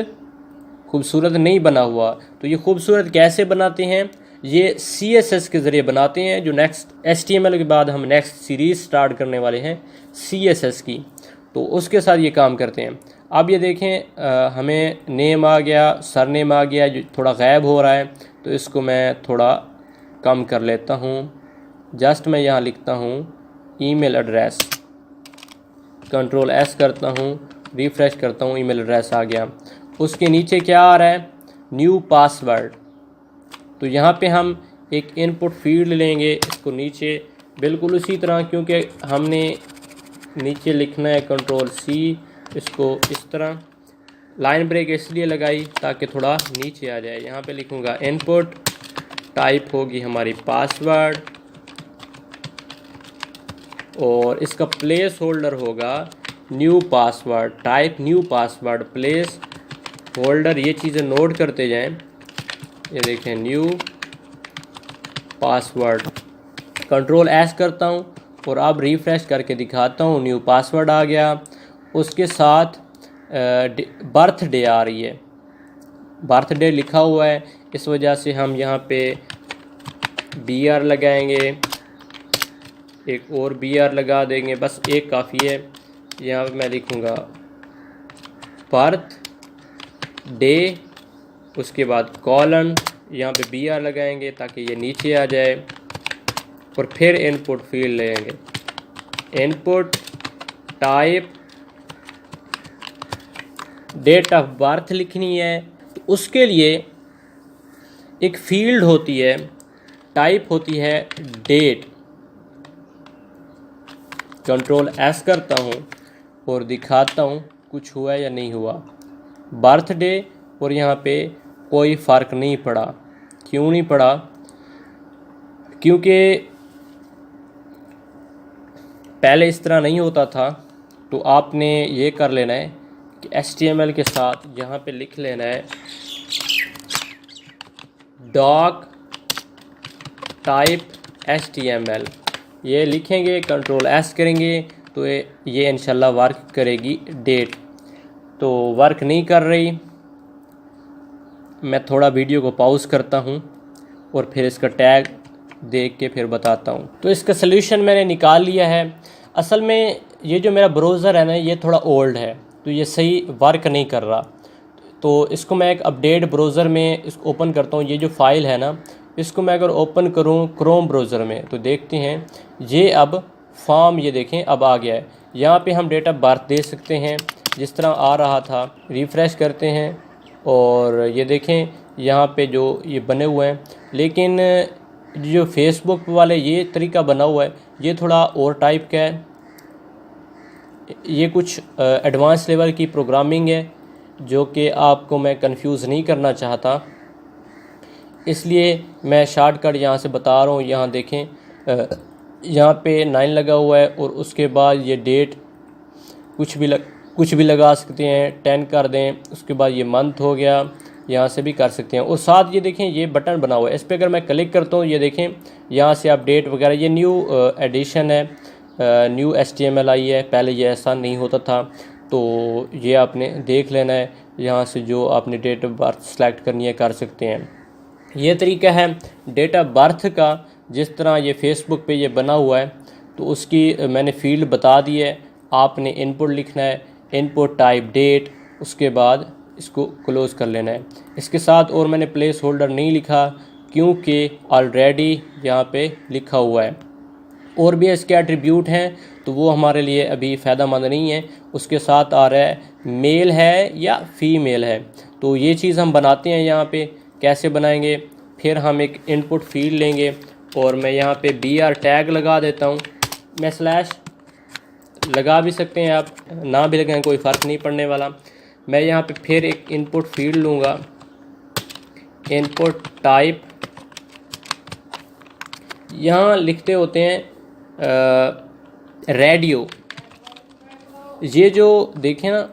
नहीं बना हुआ। तो ये खूबसूरत कैसे बनाते हैं? ये CSS के ज़रिए बनाते हैं, जो नेक्स्ट HTML के बाद हम नेक्स्ट सीरीज़ स्टार्ट करने वाले हैं CSS की, तो उसके साथ ये काम करते हैं। अब ये देखें, हमें नेम आ गया, सरनेम आ गया, जो थोड़ा गायब हो रहा है, तो इसको मैं थोड़ा कम कर लेता हूँ। जस्ट मैं यहाँ लिखता हूँ ईमेल एड्रेस, कंट्रोल S करता हूँ, रिफ़्रेश करता हूँ, ईमेल एड्रेस आ गया। उसके नीचे क्या आ रहा है? New password. तो यहाँ पे हम एक इनपुट फील्ड लेंगे, इसको नीचे बिल्कुल उसी तरह, क्योंकि हमने नीचे लिखना है कंट्रोल C, इसको इस तरह लाइन ब्रेक इसलिए लगाई ताकि थोड़ा नीचे आ जाए। यहाँ पे लिखूँगा इनपुट, टाइप होगी हमारी पासवर्ड, और इसका प्लेस होल्डर होगा new password, type new password, place holder. ये चीज़ें नोट करते जाएं। ये देखें न्यू पासवर्ड, कंट्रोल S करता हूँ और अब रिफ़्रेश करके दिखाता हूँ, न्यू पासवर्ड आ गया। उसके साथ बर्थडे आ रही है, बर्थडे लिखा हुआ है, इस वजह से हम यहाँ पे BR लगाएंगे, एक और BR लगा देंगे, बस एक काफ़ी है। यहाँ पे मैं लिखूँगा बर्थ डे, उसके बाद कॉलन, यहाँ पे BR लगाएंगे ताकि ये नीचे आ जाए, और फिर इनपुट फील्ड लेंगे, input type date of birth लिखनी है। तो उसके लिए एक फील्ड होती है, टाइप होती है डेट। कंट्रोल S करता हूँ और दिखाता हूँ कुछ हुआ या नहीं हुआ। बर्थडे और यहाँ पे कोई फ़र्क नहीं पड़ा। क्यों नहीं पड़ा? क्योंकि पहले इस तरह नहीं होता था। तो आपने ये कर लेना है कि HTML के साथ यहाँ पे लिख लेना है डॉक टाइप HTML। ये लिखेंगे, कंट्रोल S करेंगे तो ये इंशाल्लाह वर्क करेगी। डेट तो वर्क नहीं कर रही। मैं थोड़ा वीडियो को पॉज करता हूँ और फिर इसका टैग देख के फिर बताता हूँ। तो इसका सलूशन मैंने निकाल लिया है। असल में ये जो मेरा ब्राउज़र है ना, ये थोड़ा ओल्ड है, तो ये सही वर्क नहीं कर रहा। तो इसको मैं एक अपडेट ब्राउज़र में इसको ओपन करता हूँ। ये जो फ़ाइल है ना, इसको मैं अगर ओपन करूँ क्रोम ब्राउज़र में तो देखते हैं ये अब फॉर्म, ये देखें अब आ गया है। यहाँ पे हम डेट ऑफ बर्थ दे सकते हैं जिस तरह आ रहा था। रिफ़्रेश करते हैं और ये देखें यहाँ पे जो ये बने हुए हैं। लेकिन जो फेसबुक वाले ये तरीका बना हुआ है, ये थोड़ा और टाइप का है। ये कुछ एडवांस लेवल की प्रोग्रामिंग है जो कि आपको मैं कंफ्यूज नहीं करना चाहता, इसलिए मैं शॉर्टकट यहाँ से बता रहा हूँ। यहाँ देखें, यहाँ पे 9 लगा हुआ है और उसके बाद ये डेट कुछ भी लगा सकते हैं, 10 कर दें। उसके बाद ये मंथ हो गया, यहाँ से भी कर सकते हैं। और साथ ये देखें ये बटन बना हुआ है, इस पर अगर मैं क्लिक करता हूँ, ये देखें यहाँ से अपडेट वगैरह, ये न्यू एडिशन है, न्यू HTML आई है। पहले ये ऐसा नहीं होता था, तो ये आपने देख लेना है। यहाँ से जो आपने डेट ऑफ बर्थ सेलेक्ट करनी है कर सकते हैं। ये तरीका है डेट ऑफ बर्थ का। जिस तरह ये फेसबुक पे ये बना हुआ है, तो उसकी मैंने फील्ड बता दी है। आपने इनपुट लिखना है, इनपुट टाइप डेट, उसके बाद इसको क्लोज़ कर लेना है। इसके साथ और मैंने प्लेस होल्डर नहीं लिखा क्योंकि ऑलरेडी यहाँ पे लिखा हुआ है। और भी इसके एट्रीब्यूट हैं तो वो हमारे लिए अभी फ़ायदेमंद नहीं है। उसके साथ आ रहा है मेल है या फीमेल है, तो ये चीज़ हम बनाते हैं। यहाँ पे कैसे बनाएंगे? फिर हम एक इनपुट फील्ड लेंगे और मैं यहाँ पे BR टैग लगा देता हूँ। मैं स्लैश लगा भी सकते हैं, आप ना भी लगाएं, कोई फ़र्क नहीं पड़ने वाला। मैं यहाँ पे फिर एक इनपुट फील्ड लूँगा, इनपुट टाइप, यहाँ लिखते होते हैं रेडियो, ये जो देखें ना,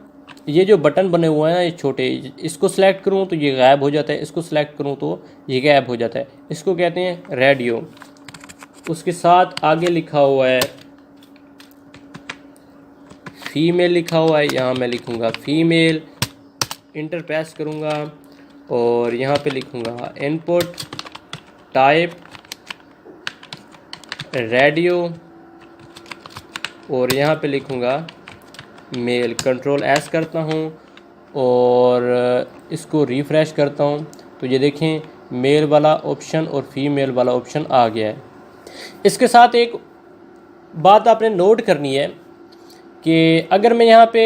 ये जो बटन बने हुए हैं ना ये छोटे, इसको सेलेक्ट करूँ तो ये गायब हो जाता है, इसको सेलेक्ट करूँ तो ये गायब हो जाता है। इसको कहते हैं रेडियो। उसके साथ आगे लिखा हुआ है फीमेल लिखा हुआ है, यहाँ मैं लिखूँगा फीमेल, इंटर प्रेस करूँगा और यहाँ पे लिखूँगा इनपुट टाइप रेडियो और यहाँ पे लिखूँगा मेल। कंट्रोल एस करता हूँ और इसको रिफ़्रेश करता हूँ तो ये देखें मेल वाला ऑप्शन और फीमेल वाला ऑप्शन आ गया है। इसके साथ एक बात आपने नोट करनी है कि अगर मैं यहाँ पे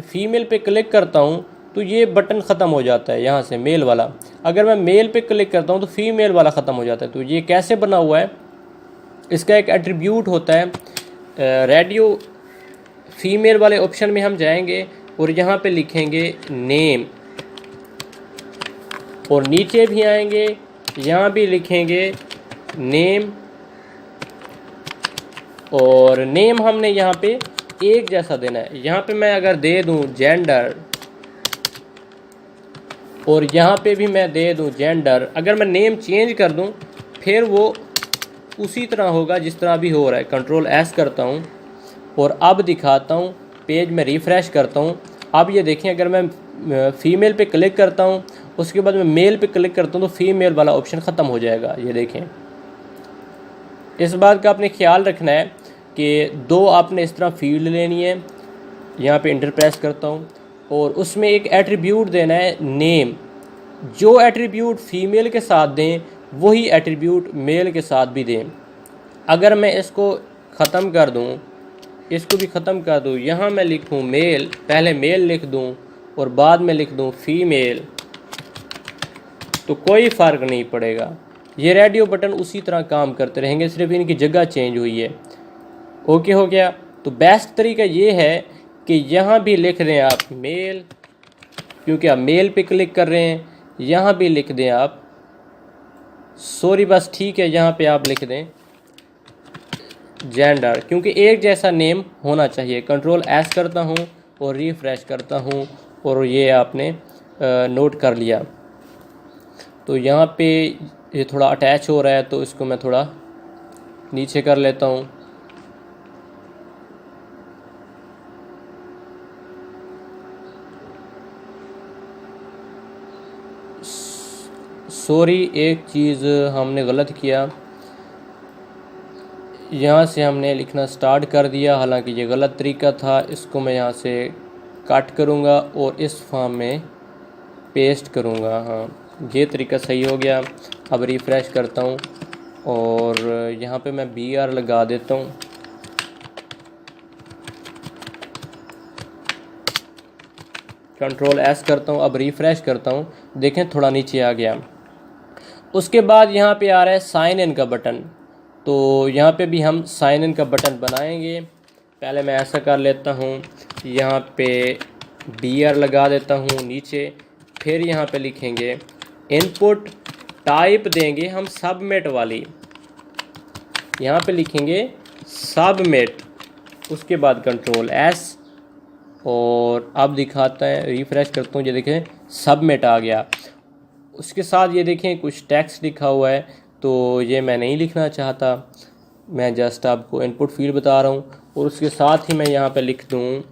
फीमेल पे क्लिक करता हूँ तो ये बटन ख़त्म हो जाता है यहाँ से मेल वाला। अगर मैं मेल पे क्लिक करता हूँ तो फीमेल वाला ख़त्म हो जाता है। तो ये कैसे बना हुआ है, इसका एक एट्रीब्यूट होता है रेडियो। फीमेल वाले ऑप्शन में हम जाएंगे और यहाँ पे लिखेंगे नेम और नीचे भी आएंगे, यहाँ भी लिखेंगे नेम और नेम हमने यहाँ पे एक जैसा देना है। यहाँ पे मैं अगर दे दूँ जेंडर और यहाँ पे भी मैं दे दूँ जेंडर, अगर मैं नेम चेंज कर दूँ फिर वो उसी तरह होगा जिस तरह अभी हो रहा है। कंट्रोल एस करता हूँ और अब दिखाता हूँ, पेज में रिफ़्रेश करता हूँ। अब ये देखें अगर मैं फ़ीमेल पे क्लिक करता हूँ उसके बाद मैं मेल पे क्लिक करता हूँ तो फीमेल वाला ऑप्शन ख़त्म हो जाएगा। ये देखें, इस बात का आपने ख्याल रखना है कि दो आपने इस तरह फील्ड लेनी है। यहाँ पे इंटर प्रेस करता हूँ और उसमें एक एट्रीब्यूट देना है नेम। जो एट्रीब्यूट फ़ीमेल के साथ दें वही एट्रीब्यूट मेल के साथ भी दें। अगर मैं इसको ख़त्म कर दूँ, इसको भी ख़त्म कर दूँ, यहाँ मैं लिखूँ मेल, पहले मेल लिख दूँ और बाद में लिख दूँ फ़ीमेल, तो कोई फ़र्क नहीं पड़ेगा। ये रेडियो बटन उसी तरह काम करते रहेंगे, सिर्फ इनकी जगह चेंज हुई है। ओके हो गया। तो बेस्ट तरीका ये है कि यहाँ भी लिख दें आप मेल, क्योंकि आप मेल पे क्लिक कर रहे हैं। यहाँ भी लिख दें आप सॉरी बस ठीक है, यहाँ पे आप लिख दें जेंडर, क्योंकि एक जैसा नेम होना चाहिए। कंट्रोल एस करता हूँ और रिफ़्रेश करता हूँ और ये आपने नोट कर लिया। तो यहाँ पे ये थोड़ा अटैच हो रहा है तो इसको मैं थोड़ा नीचे कर लेता हूँ। सॉरी, एक चीज़ हमने गलत किया, यहाँ से हमने लिखना स्टार्ट कर दिया, हालांकि ये गलत तरीका था। इसको मैं यहाँ से कट करूँगा और इस फॉर्म में पेस्ट करूँगा। हाँ, ये तरीका सही हो गया। अब रिफ़्रेश करता हूँ और यहाँ पे मैं BR लगा देता हूँ। कंट्रोल एस करता हूँ, अब रिफ़्रेश करता हूँ, देखें थोड़ा नीचे आ गया। उसके बाद यहाँ पे आ रहा है साइन इन का बटन, तो यहाँ पे भी हम साइन इन का बटन बनाएंगे। पहले मैं ऐसा कर लेता हूँ, यहाँ पे BR लगा देता हूँ नीचे, फिर यहाँ पे लिखेंगे इनपुट टाइप देंगे हम सबमिट वाली, यहाँ पे लिखेंगे सबमिट। उसके बाद कंट्रोल एस और अब दिखाता है, रिफ़्रेश करता हूँ, ये देखें सबमिट आ गया। उसके साथ ये देखें कुछ टेक्स्ट लिखा हुआ है, तो ये मैं नहीं लिखना चाहता, मैं जस्ट आपको इनपुट फील्ड बता रहा हूँ। और उसके साथ ही मैं यहाँ पे लिख दूँ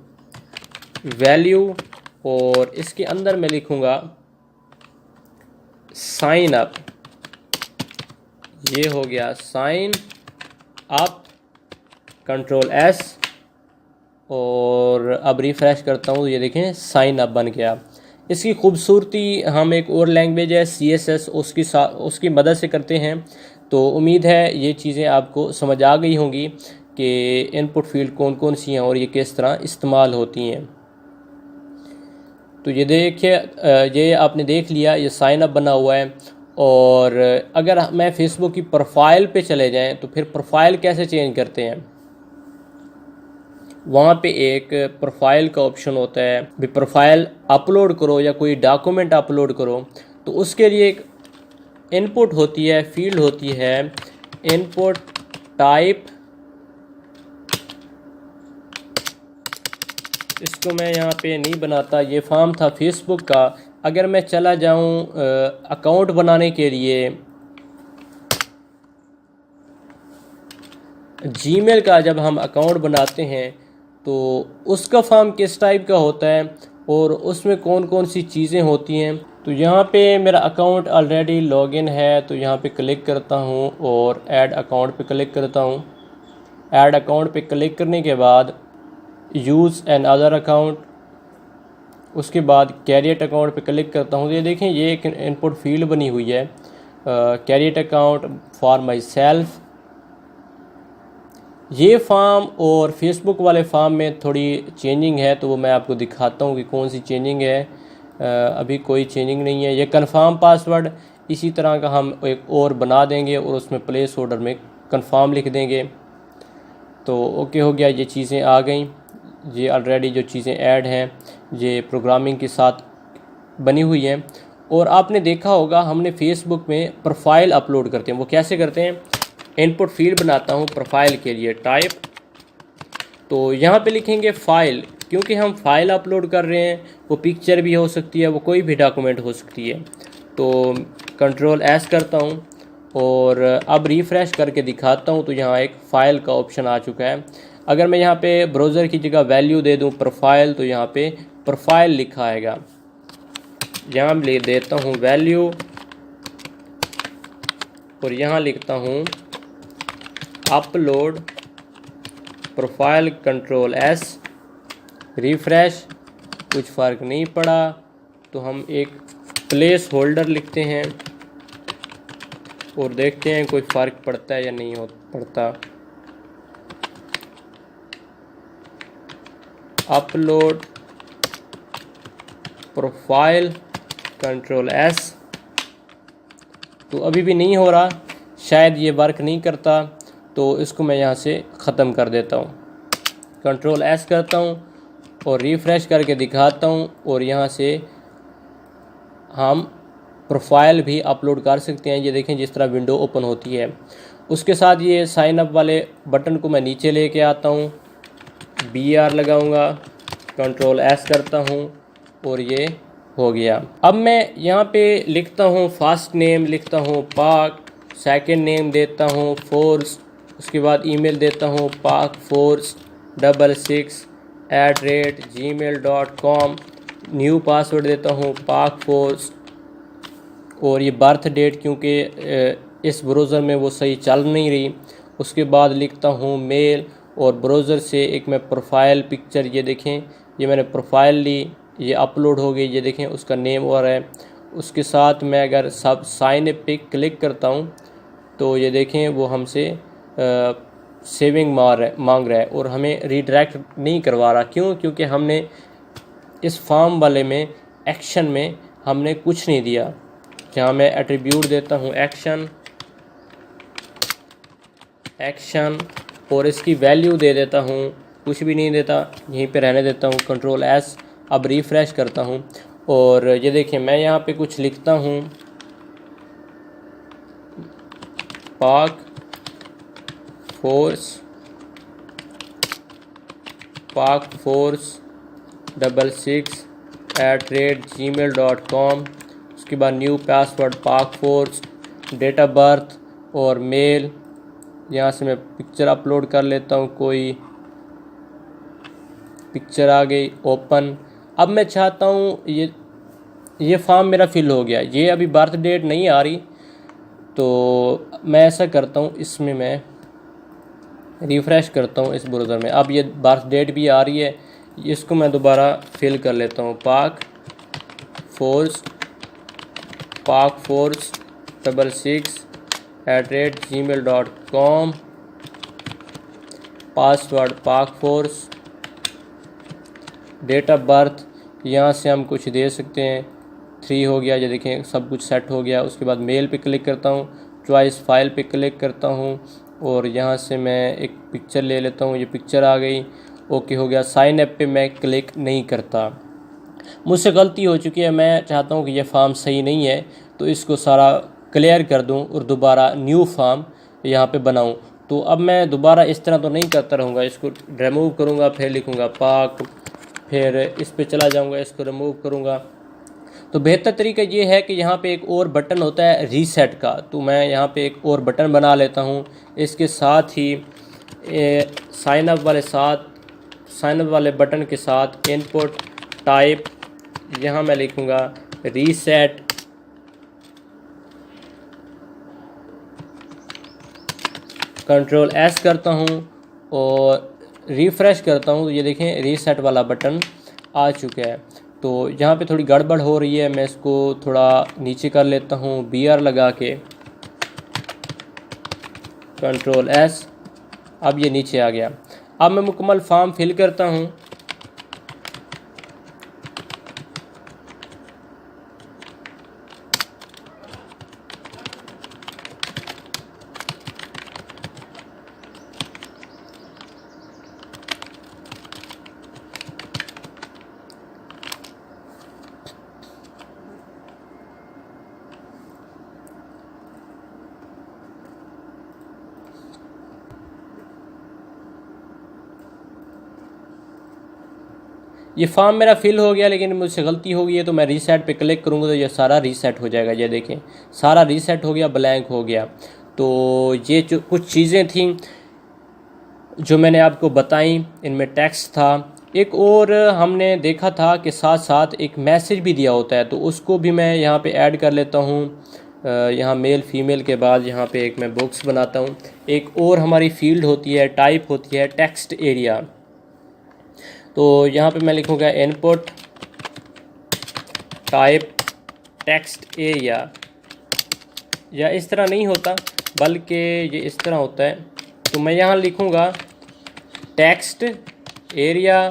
वैल्यू और इसके अंदर मैं लिखूँगा साइन अप। ये हो गया साइन अप, कंट्रोल एस और अब रिफ़्रेश करता हूँ, ये देखें साइन अप बन गया। इसकी खूबसूरती हम एक और लैंग्वेज है CSS, उसकी मदद से करते हैं। तो उम्मीद है ये चीज़ें आपको समझ आ गई होंगी कि इनपुट फील्ड कौन कौन सी हैं और ये किस तरह इस्तेमाल होती हैं। तो ये देखिए, ये आपने देख लिया, ये साइन अप बना हुआ है। और अगर मैं फेसबुक की प्रोफाइल पे चले जाएं तो फिर प्रोफाइल कैसे चेंज करते हैं, वहाँ पे एक प्रोफाइल का ऑप्शन होता है, भी प्रोफाइल अपलोड करो या कोई डॉक्यूमेंट अपलोड करो, तो उसके लिए एक इनपुट होती है, फील्ड होती है इनपुट टाइप इसको मैं यहाँ पे नहीं बनाता। ये फॉर्म था फेसबुक का। अगर मैं चला जाऊँ अकाउंट बनाने के लिए, जीमेल का जब हम अकाउंट बनाते हैं तो उसका फॉर्म किस टाइप का होता है और उसमें कौन कौन सी चीज़ें होती हैं। तो यहाँ पे मेरा अकाउंट ऑलरेडी लॉगिन है, तो यहाँ पे क्लिक करता हूँ और ऐड अकाउंट पे क्लिक करता हूँ। ऐड अकाउंट पे क्लिक करने के बाद यूज़ एन अदर अकाउंट, उसके बाद कैरियर अकाउंट पे क्लिक करता हूँ। ये देखें, ये एक इनपुट फील्ड बनी हुई है, career account for myself. ये फार्म और फेसबुक वाले फार्म में थोड़ी चेंजिंग है, तो वो मैं आपको दिखाता हूँ कि कौन सी चेंजिंग है। अभी कोई चेंजिंग नहीं है। ये कंफर्म पासवर्ड इसी तरह का हम एक और बना देंगे और उसमें प्लेस होल्डर में कंफर्म लिख देंगे। तो ओके हो गया, ये चीज़ें आ गई। ये ऑलरेडी जो चीज़ें ऐड हैं ये प्रोग्रामिंग के साथ बनी हुई हैं। और आपने देखा होगा हमने फेसबुक में प्रोफाइल अपलोड करते हैं। वो कैसे करते हैं, इनपुट फील्ड बनाता हूँ प्रोफाइल के लिए, टाइप, तो यहाँ पे लिखेंगे फ़ाइल, क्योंकि हम फ़ाइल अपलोड कर रहे हैं। वो पिक्चर भी हो सकती है, वो कोई भी डॉक्यूमेंट हो सकती है। तो कंट्रोल एस करता हूँ और अब रिफ़्रेश करके दिखाता हूँ तो यहाँ एक फ़ाइल का ऑप्शन आ चुका है। अगर मैं यहाँ पे ब्राउज़र की जगह वैल्यू दे दूँ प्रोफाइल, तो यहाँ पे प्रोफाइल लिखा आएगा। यहाँ ले देता हूँ वैल्यू और यहाँ लिखता हूँ upload profile, control S, refresh, कुछ फ़र्क नहीं पड़ा। तो हम एक प्लेस होल्डर लिखते हैं और देखते हैं कोई फ़र्क पड़ता है या नहीं पड़ता। अपलोड प्रोफाइल, कंट्रोल एस, तो अभी भी नहीं हो रहा, शायद ये वर्क नहीं करता। तो इसको मैं यहाँ से ख़त्म कर देता हूँ। कंट्रोल एस करता हूँ और रिफ़्रेश करके दिखाता हूँ और यहाँ से हम प्रोफाइल भी अपलोड कर सकते हैं। ये देखें जिस तरह विंडो ओपन होती है। उसके साथ ये साइन अप वाले बटन को मैं नीचे लेके आता हूँ, BR लगाऊंगा, कंट्रोल एस करता हूँ और ये हो गया। अब मैं यहाँ पे लिखता हूँ फर्स्ट नेम, लिखता हूँ पाक, सेकंड नेम देता हूँ फोर्स, उसके बाद ईमेल देता हूँ pakforce66@gmail.com, न्यू पासवर्ड देता हूँ pakforce, और ये बर्थ डेट क्योंकि इस ब्राउज़र में वो सही चल नहीं रही। उसके बाद लिखता हूँ मेल और ब्राउज़र से एक मैं प्रोफाइल पिक्चर, ये देखें ये मैंने प्रोफाइल ली, ये अपलोड हो गई, ये देखें उसका नेम और है। उसके साथ मैं अगर सब साइन अप पे क्लिक करता हूँ तो ये देखें वो हमसे सेविंग मांग रहा है और हमें रीडायरेक्ट नहीं करवा रहा। क्यों? क्योंकि हमने इस फॉर्म वाले में एक्शन में हमने कुछ नहीं दिया। जहाँ मैं एट्रीब्यूट देता हूँ एक्शन और इसकी वैल्यू दे देता हूँ, कुछ भी नहीं देता, यहीं पे रहने देता हूँ, कंट्रोल एस। अब रिफ़्रेश करता हूँ और ये देखें मैं यहाँ पे कुछ लिखता हूँ, pakforce 66@gmail.com, उसके बाद new password pakforce, date of birth और मेल। यहाँ से मैं पिक्चर अपलोड कर लेता हूँ, कोई पिक्चर आ गई, ओपन। अब मैं चाहता हूँ ये फॉर्म मेरा फिल हो गया, ये अभी बर्थ डेट नहीं आ रही, तो मैं ऐसा करता हूँ इसमें मैं रिफ़्रेश करता हूँ इस ब्राउज़र में। अब ये बर्थ डेट भी आ रही है, इसको मैं दोबारा फिल कर लेता हूँ, pakforce 66@gmail.com, password pakforce, date of birth यहाँ से हम कुछ दे सकते हैं, 3 हो गया, ये देखें सब कुछ सेट हो गया। उसके बाद मेल पे क्लिक करता हूँ, चॉइस फाइल पे क्लिक करता हूँ और यहाँ से मैं एक पिक्चर ले लेता हूँ, ये पिक्चर आ गई, ओके हो गया। साइन अप पे मैं क्लिक नहीं करता, मुझसे गलती हो चुकी है। मैं चाहता हूँ कि ये फॉर्म सही नहीं है तो इसको सारा क्लियर कर दूँ और दोबारा न्यू फॉर्म यहाँ पे बनाऊँ। तो अब मैं दोबारा इस तरह तो नहीं करता रहूँगा, इसको रिमूव करूँगा, फिर लिखूँगा फिर इस पे चला जाऊंगा, इसको रिमूव करूंगा। तो बेहतर तरीका ये है कि यहाँ पे एक और बटन होता है रीसेट का, तो मैं यहाँ पे एक और बटन बना लेता हूँ। इसके साथ ही साइन अप वाले बटन के साथ इनपुट टाइप, यहाँ मैं लिखूँगा रीसेट, कंट्रोल एस करता हूँ और रिफ़्रेश करता हूँ। तो ये देखें रीसेट वाला बटन आ चुका है। तो यहाँ पे थोड़ी गड़बड़ हो रही है, मैं इसको थोड़ा नीचे कर लेता हूँ BR लगा के, कंट्रोल एस, अब ये नीचे आ गया। अब मैं मुकम्मल फॉर्म फिल करता हूँ। ये फॉर्म मेरा फिल हो गया, लेकिन मुझसे गलती हो गई है, तो मैं रीसेट पे क्लिक करूँगा तो ये सारा रीसेट हो जाएगा। ये देखें सारा रीसेट हो गया, ब्लैंक हो गया। तो ये जो कुछ चीज़ें थी जो मैंने आपको बताई, इनमें टेक्स्ट था। एक और हमने देखा था कि साथ साथ एक मैसेज भी दिया होता है, तो उसको भी मैं यहाँ पे ऐड कर लेता हूँ। यहाँ मेल फीमेल के बाद यहाँ पे एक मैं बॉक्स बनाता हूँ। एक और हमारी फील्ड होती है, टाइप होती है टेक्स्ट एरिया। तो यहाँ पे मैं लिखूँगा इनपुट टाइप टेक्स्ट एरिया, या इस तरह नहीं होता बल्कि ये इस तरह होता है। तो मैं यहाँ लिखूँगा टेक्स्ट एरिया,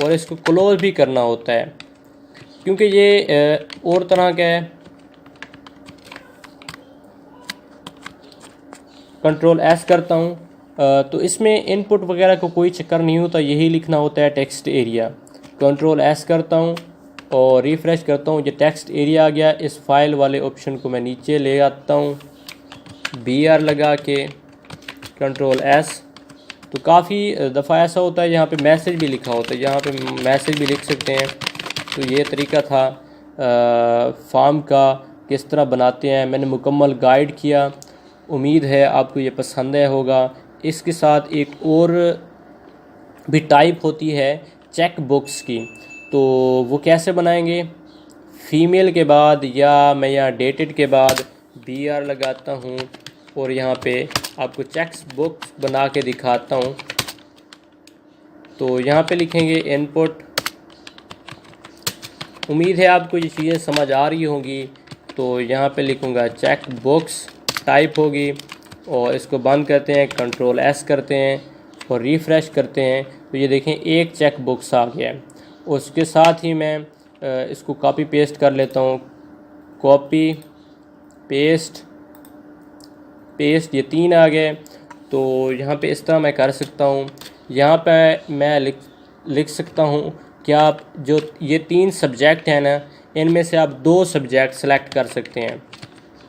और इसको क्लोज भी करना होता है क्योंकि ये और तरह का है। कंट्रोल एस करता हूँ, तो इसमें इनपुट वगैरह को कोई चक्कर नहीं होता, यही लिखना होता है टेक्स्ट एरिया। कंट्रोल एस करता हूँ और रिफ़्रेश करता हूँ, ये टेक्स्ट एरिया आ गया। इस फाइल वाले ऑप्शन को मैं नीचे ले आता हूँ BR लगा के, कंट्रोल एस। तो काफ़ी दफ़ा ऐसा होता है यहाँ पे मैसेज भी लिखा होता है, यहाँ पे मैसेज भी लिख सकते हैं। तो ये तरीका था फॉर्म का, किस तरह बनाते हैं, मैंने मुकम्मल गाइड किया। उम्मीद है आपको ये पसंद आया होगा। इसके साथ एक और भी टाइप होती है चेक बॉक्स की, तो वो कैसे बनाएंगे? फीमेल के बाद या मैं यहाँ डेटेड के बाद BR लगाता हूँ और यहाँ पे आपको चेक्स बॉक्स बना के दिखाता हूँ। तो यहाँ पे लिखेंगे इनपुट। उम्मीद है आपको ये चीज़ें समझ आ रही होंगी। तो यहाँ पे लिखूँगा चेक बॉक्स, टाइप होगी, और इसको बंद करते हैं, कंट्रोल एस करते हैं और रिफ़्रेश करते हैं। तो ये देखें एक चेक बॉक्स आ गया है। उसके साथ ही मैं इसको कॉपी पेस्ट कर लेता हूँ, कॉपी पेस्ट पेस्ट, ये 3 आ गए। तो यहाँ पे इस तरह मैं कर सकता हूँ। यहाँ पे मैं लिख सकता हूँ कि आप जो ये 3 सब्जेक्ट हैं ना, इनमें से आप 2 सब्जेक्ट सेलेक्ट कर सकते हैं।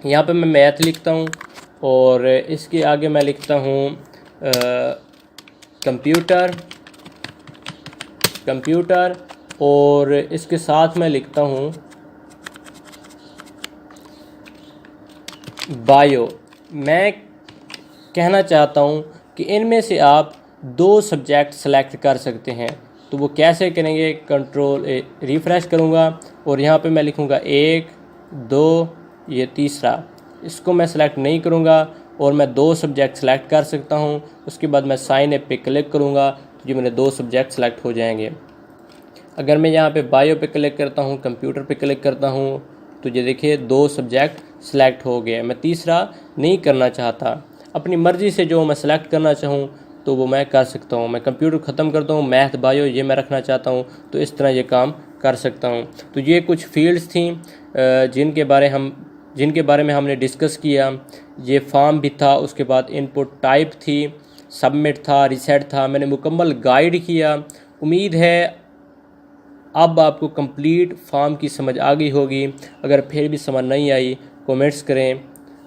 यहाँ पे मैं मैथ लिखता हूँ और इसके आगे मैं लिखता हूँ कंप्यूटर, और इसके साथ मैं लिखता हूँ बायो। मैं कहना चाहता हूँ कि इनमें से आप 2 सब्जेक्ट सेलेक्ट कर सकते हैं। तो वो कैसे करेंगे? कंट्रोल रिफ़्रेश करूँगा और यहाँ पे मैं लिखूँगा 1 2, ये तीसरा, इसको मैं सेलेक्ट नहीं करूँगा और मैं 2 सब्जेक्ट सेलेक्ट कर सकता हूँ। उसके बाद मैं साइन अप पे क्लिक करूँगा तो ये मेरे 2 सब्जेक्ट सेलेक्ट हो जाएंगे। अगर मैं यहाँ पे बायो पे क्लिक करता हूँ, कंप्यूटर पे क्लिक करता हूँ, तो ये देखिए 2 सब्जेक्ट सेलेक्ट हो गए। मैं तीसरा नहीं करना चाहता, अपनी मर्ज़ी से जो मैं सेलेक्ट करना चाहूँ तो वो मैं कर सकता हूँ। मैं कंप्यूटर ख़त्म करता हूँ, मैथ बायो ये मैं रखना चाहता हूँ, तो इस तरह ये काम कर सकता हूँ। तो ये कुछ फील्ड्स थी जिनके बारे में हमने डिस्कस किया। ये फॉर्म भी था, उसके बाद इनपुट टाइप थी, सबमिट था, रीसेट था। मैंने मुकम्मल गाइड किया। उम्मीद है अब आपको कंप्लीट फॉर्म की समझ आ गई होगी। अगर फिर भी समझ नहीं आई, कमेंट्स करें,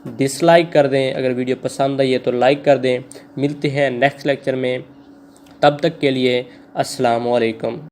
डिसलाइक कर दें। अगर वीडियो पसंद आई है तो लाइक कर दें। मिलते हैं नेक्स्ट लेक्चर में, तब तक के लिए अस्सलाम वालेकुम।